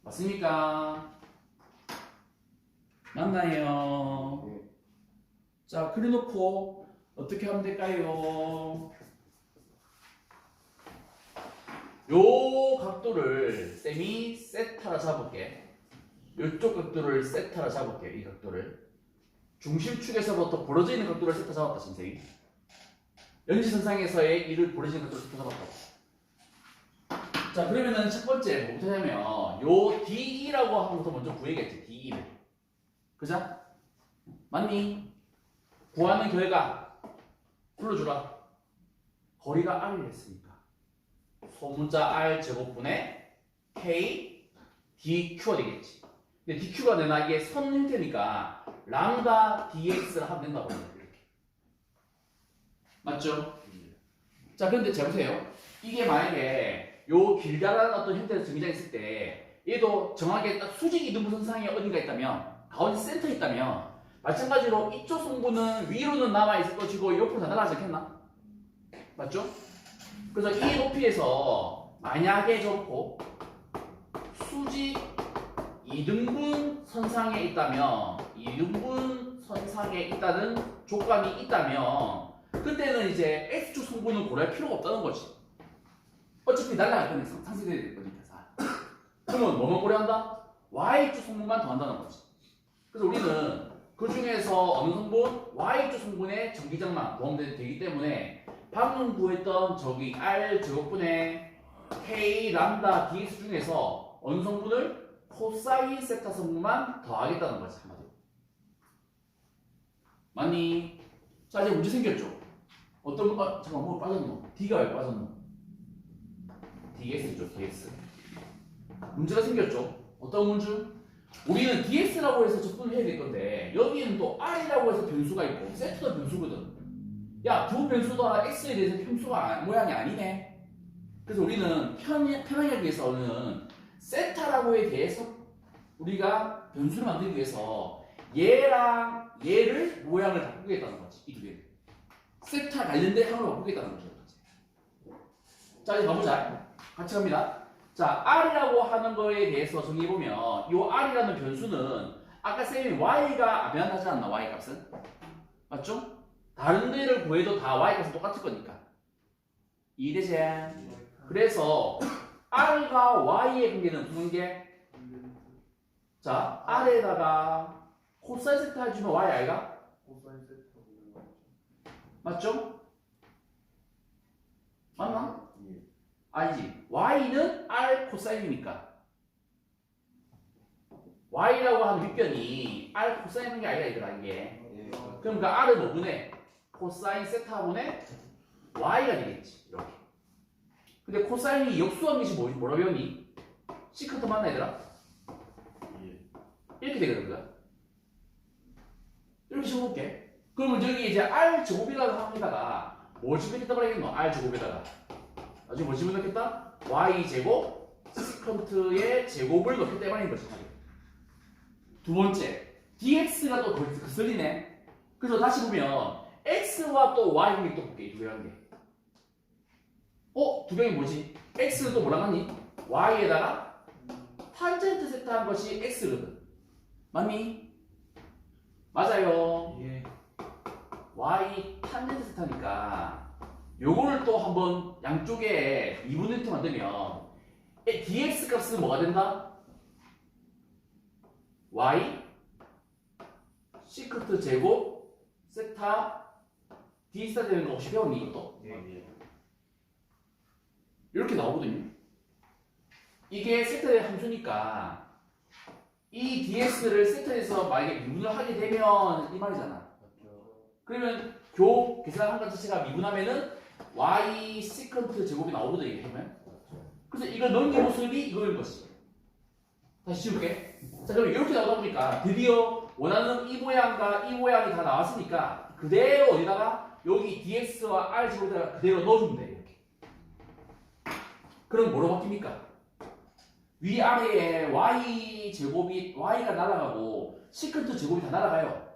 맞습니까? 맞나요? 예. 자, 그려놓고 어떻게 하면 될까요? 요 각도를 쌤이 세타라 잡을게. 요쪽 각도를 세타라 잡을게. 이 각도를. 중심축에서부터 벌어져 있는 각도를 세타 잡았다, 선생님. 연시선상에서의 이를 벌어지는 각도를 세타 잡았다고. 자, 그러면은 첫 번째 뭐부터 하냐면 요 DE라고 하는 것도 먼저 구해야겠지. DE를. 그죠? 맞니? 구하는 결과 불러주라. 거리가 R이 됐으니까 소문자 R 제곱분의 K DQ가 되겠지. 근데 DQ가 내나 이게 선 형태니까 람다 DX를 하면 된다고 해요. 이렇게. 맞죠? 자, 그런데 잘 보세요. 이게 만약에 요 길다란 어떤 형태의 전기장이 있을 때 얘도 정확하게 딱 수직 이등분선상에 어딘가 있다면 가운데 센터에 있다면 마찬가지로 이쪽 성분은 위로는 남아있을 것이고 옆으로 다 날아가지 않겠나? 맞죠? 그래서 이 높이에서 만약에 저렇고 수직 2등분 선상에 있다면 2등분 선상에 있다는 조건이 있다면 그때는 이제 X축 성분은 고려할 필요가 없다는 거지. 어차피 날아갈 거니까 상쇄돼야 될 거니까. 그러면 뭐만 고려한다? Y축 성분만 더한다는 거지. 그래서 우리는 그 중에서 어느 성분? Y축 성분의 전기장만 더하면 되기 때문에 방금 구했던 저기 R 제곱분의 K 람다 dx 중에서 어느 성분을? 코사인 세타 성분만 더하겠다는 거지, 한마디로. 맞니? 자, 이제 문제 생겼죠? 잠깐 뭐 빠졌노? D가 왜 빠졌노? DX죠, DX. 문제가 생겼죠. 어떤 문제? 우리는 DX라고 해서 접근을 해야 될 건데 여기는 또 R이라고 해서 변수가 있고 Z도 변수거든. 야, 두 변수 다 X에 대해서 평수가 모양이 아니네. 그래서 우리는 편하게 하기 위해서는 세타라고에 대해서 우리가 변수를 만들기 위해서 얘랑 얘를 모양을 바꾸겠다는 거지. 이 두 개를. 세타 관련된 항으로 바꾸겠다는 거죠. 자, 이제 가보자. 같이 갑니다. 자, R이라고 하는 거에 대해서 정리해보면 이 R이라는 변수는 아까 쌤이 Y가 변하지 않나? Y 값은? 맞죠? 다른 데를 구해도 다 Y 값은 똑같을 거니까. 이해되지? 그래서 R과 Y의 관계는 무슨 관계? 자, R에다가 코사인 세타 해주면 Y 아이가? 코사인 세타 보는 거 맞죠? 맞나? 예. 아니지. Y는 R 코사인이니까. Y라고 하는 밑변이 R 코사인인 게 아니라 얘들아 이게. 예. 그러니까 R을 뭐 분해? 코사인 세타분의 Y가 되겠지. 이렇게. 근데 코사인이 역수한 것이 뭐라 배웠니? 시커트 맞나 얘들아? 예. 이렇게 되거든. 그죠? 이렇게 적어볼게. 그러면 저기 이제 R 제곱이라고 합니다가 뭘 집어넣겠다 말하겠노? R 제곱에다가 나중에 뭘 집어넣겠다? Y 제곱 시컨트의 제곱을 넣겠다 말하는 거지. 두 번째, dx가 또 거슬리네. 그래서 다시 보면 x와 또 y 관계 또 볼게. 두 개 관계. 두 개는 뭐지? x는 또 뭐라 하니? y에다가 탄젠트 세타한 것이 x거든. 맞니? 맞아요. 예. y 탄젠트 세타니까 요거를 또 한번 양쪽에 2분의 1 만들면 dx 값은 뭐가 된다? y 시커트 제곱 세타 d 세타 되는 거 혹시 배웠니 이것도? 예. 이렇게 나오거든요. 이게 세타의 함수니까 이 dx를 세타에서 만약에 미분을 하게 되면 이 말이잖아. 맞죠. 그러면 계산한 것 자체가 미분하면은 y 시컨트 제곱이 나오거든 이게 하면. 그래서 이걸 넘긴 모습이 이거인 것이. 다시 지울게. 자, 그럼 이렇게 나오다 보니까 드디어 원하는 이 모양과 이 모양이 다 나왔으니까 그대로 어디다가 여기 dx와 r 제곱에다가 그대로 넣어주면 돼. 이렇게. 그럼 뭐로 바뀝니까? 위아래에 y 제곱이 y가 날아가고 시컨트 제곱이 다 날아가요.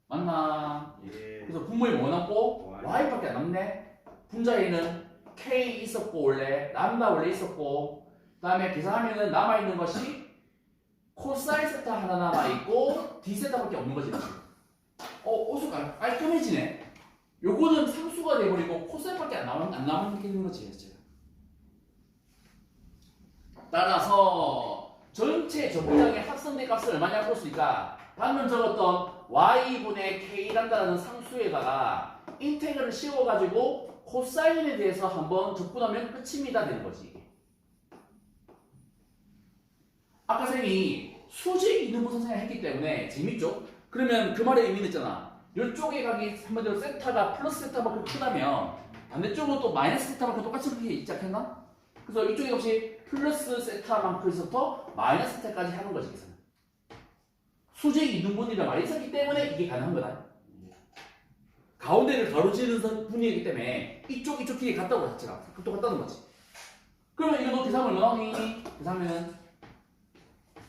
맞나? 예. 그래서 분모에 뭐 남고? y밖에 안 남네. 분자에는 k 있었고 원래 람다 원래 있었고 그 다음에 계산하면은 남아있는 것이 코사인 세타 하나 남아있고 d 세타밖에 없는 거지. 오수가 깔끔해지네. 요거는 상수가 돼버리고 코사인밖에 안 남는 거지. 제가. 따라서 전체 전부장의 합성된 값을 얼마냐 볼수있으니까 방금 적었던 y분의 k란다라는 상수에다가 인테그를 씌워가지고 코사인에 대해서 한번 접근하면 끝입니다 되는 거지. 아까 선생님이 수직 이등분 선생을 했기 때문에 재밌죠? 그러면 그 말의 의미는 있잖아. 이쪽에 가기 한마디로 세타가 플러스 세타만큼 크다면 반대쪽으로 또 마이너스 세타만큼 똑같이 크게 있지 않겠나? 그래서 이쪽에 역시 플러스 세타만큼에서부터 마이너스 세타까지 하는 거지. 계산. 수직 이등분이란 말이 있었기 때문에 이게 가능한 거다. 가운데를 가로지르는 분이기 때문에 이쪽 길이 같다고 자체가 똑같다는 거지. 그러면 이거 너 계산하면 얼마 나오니? 계산하면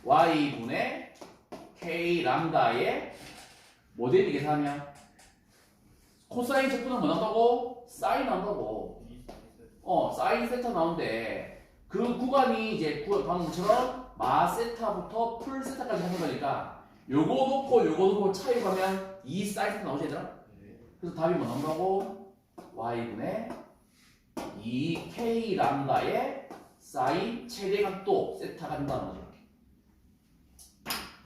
y분의 k 람다의 모델이 계산하면 코사인 적분은 뭐 나온다고? 사인 나온다고. 사인 세타 나오는데 그 구간이 이제 방금처럼 마 세타부터 풀 세타까지 하는 거니까 요거 놓고 차이 가면 2 사인 세타 나오지 얘들아? 그래서 답이 뭐 나온다고? y분의 2k 람다의 사인 최대값도 세타가 된다는 거죠.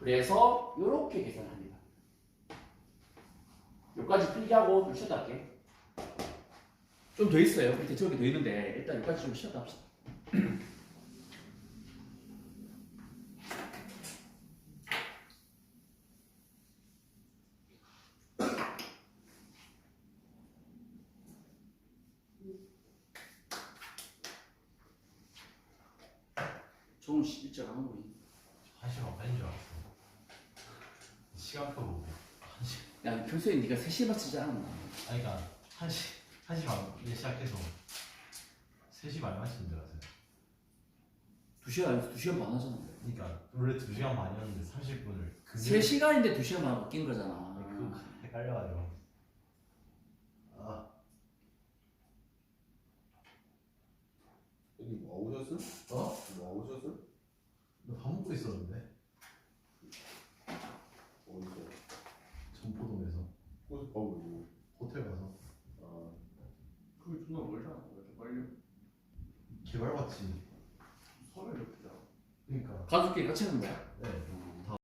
그래서 이렇게 계산을 합니다. 여기까지 필기하고 좀 쉬었다 할게. 좀 더 있어요. 밑에 저기 더 있는데 일단 여기까지 좀 쉬었다 합시다. 좋은 일정 하는 거지. 1시간 반인 줄 알았어. 시간표 보고 1시. 야 평소에 네가 3시에 맞추지 않았나? 아니 그러니까 1시 반에 시작해서 3시 반에 마치는 줄 알았어요. 2시간 반 하잖아. 그러니까 원래 2시간 반이었는데 30분을 3시간인데 2시간 반 바뀐 거잖아. 그거 헷갈려가지고. 아, 여기 뭐 오셨음? 어? 뭐 오셨음? 나 밥 먹고 있었는데 어디서? 전포동에서 거기서 밥 먹고. 호텔 가서 아, 그게 존나 멀잖아. 왜 이렇게 빨리? 개발받지. 서울 옆이잖아. 그러니까 가족끼리 같이 하는 거야? 네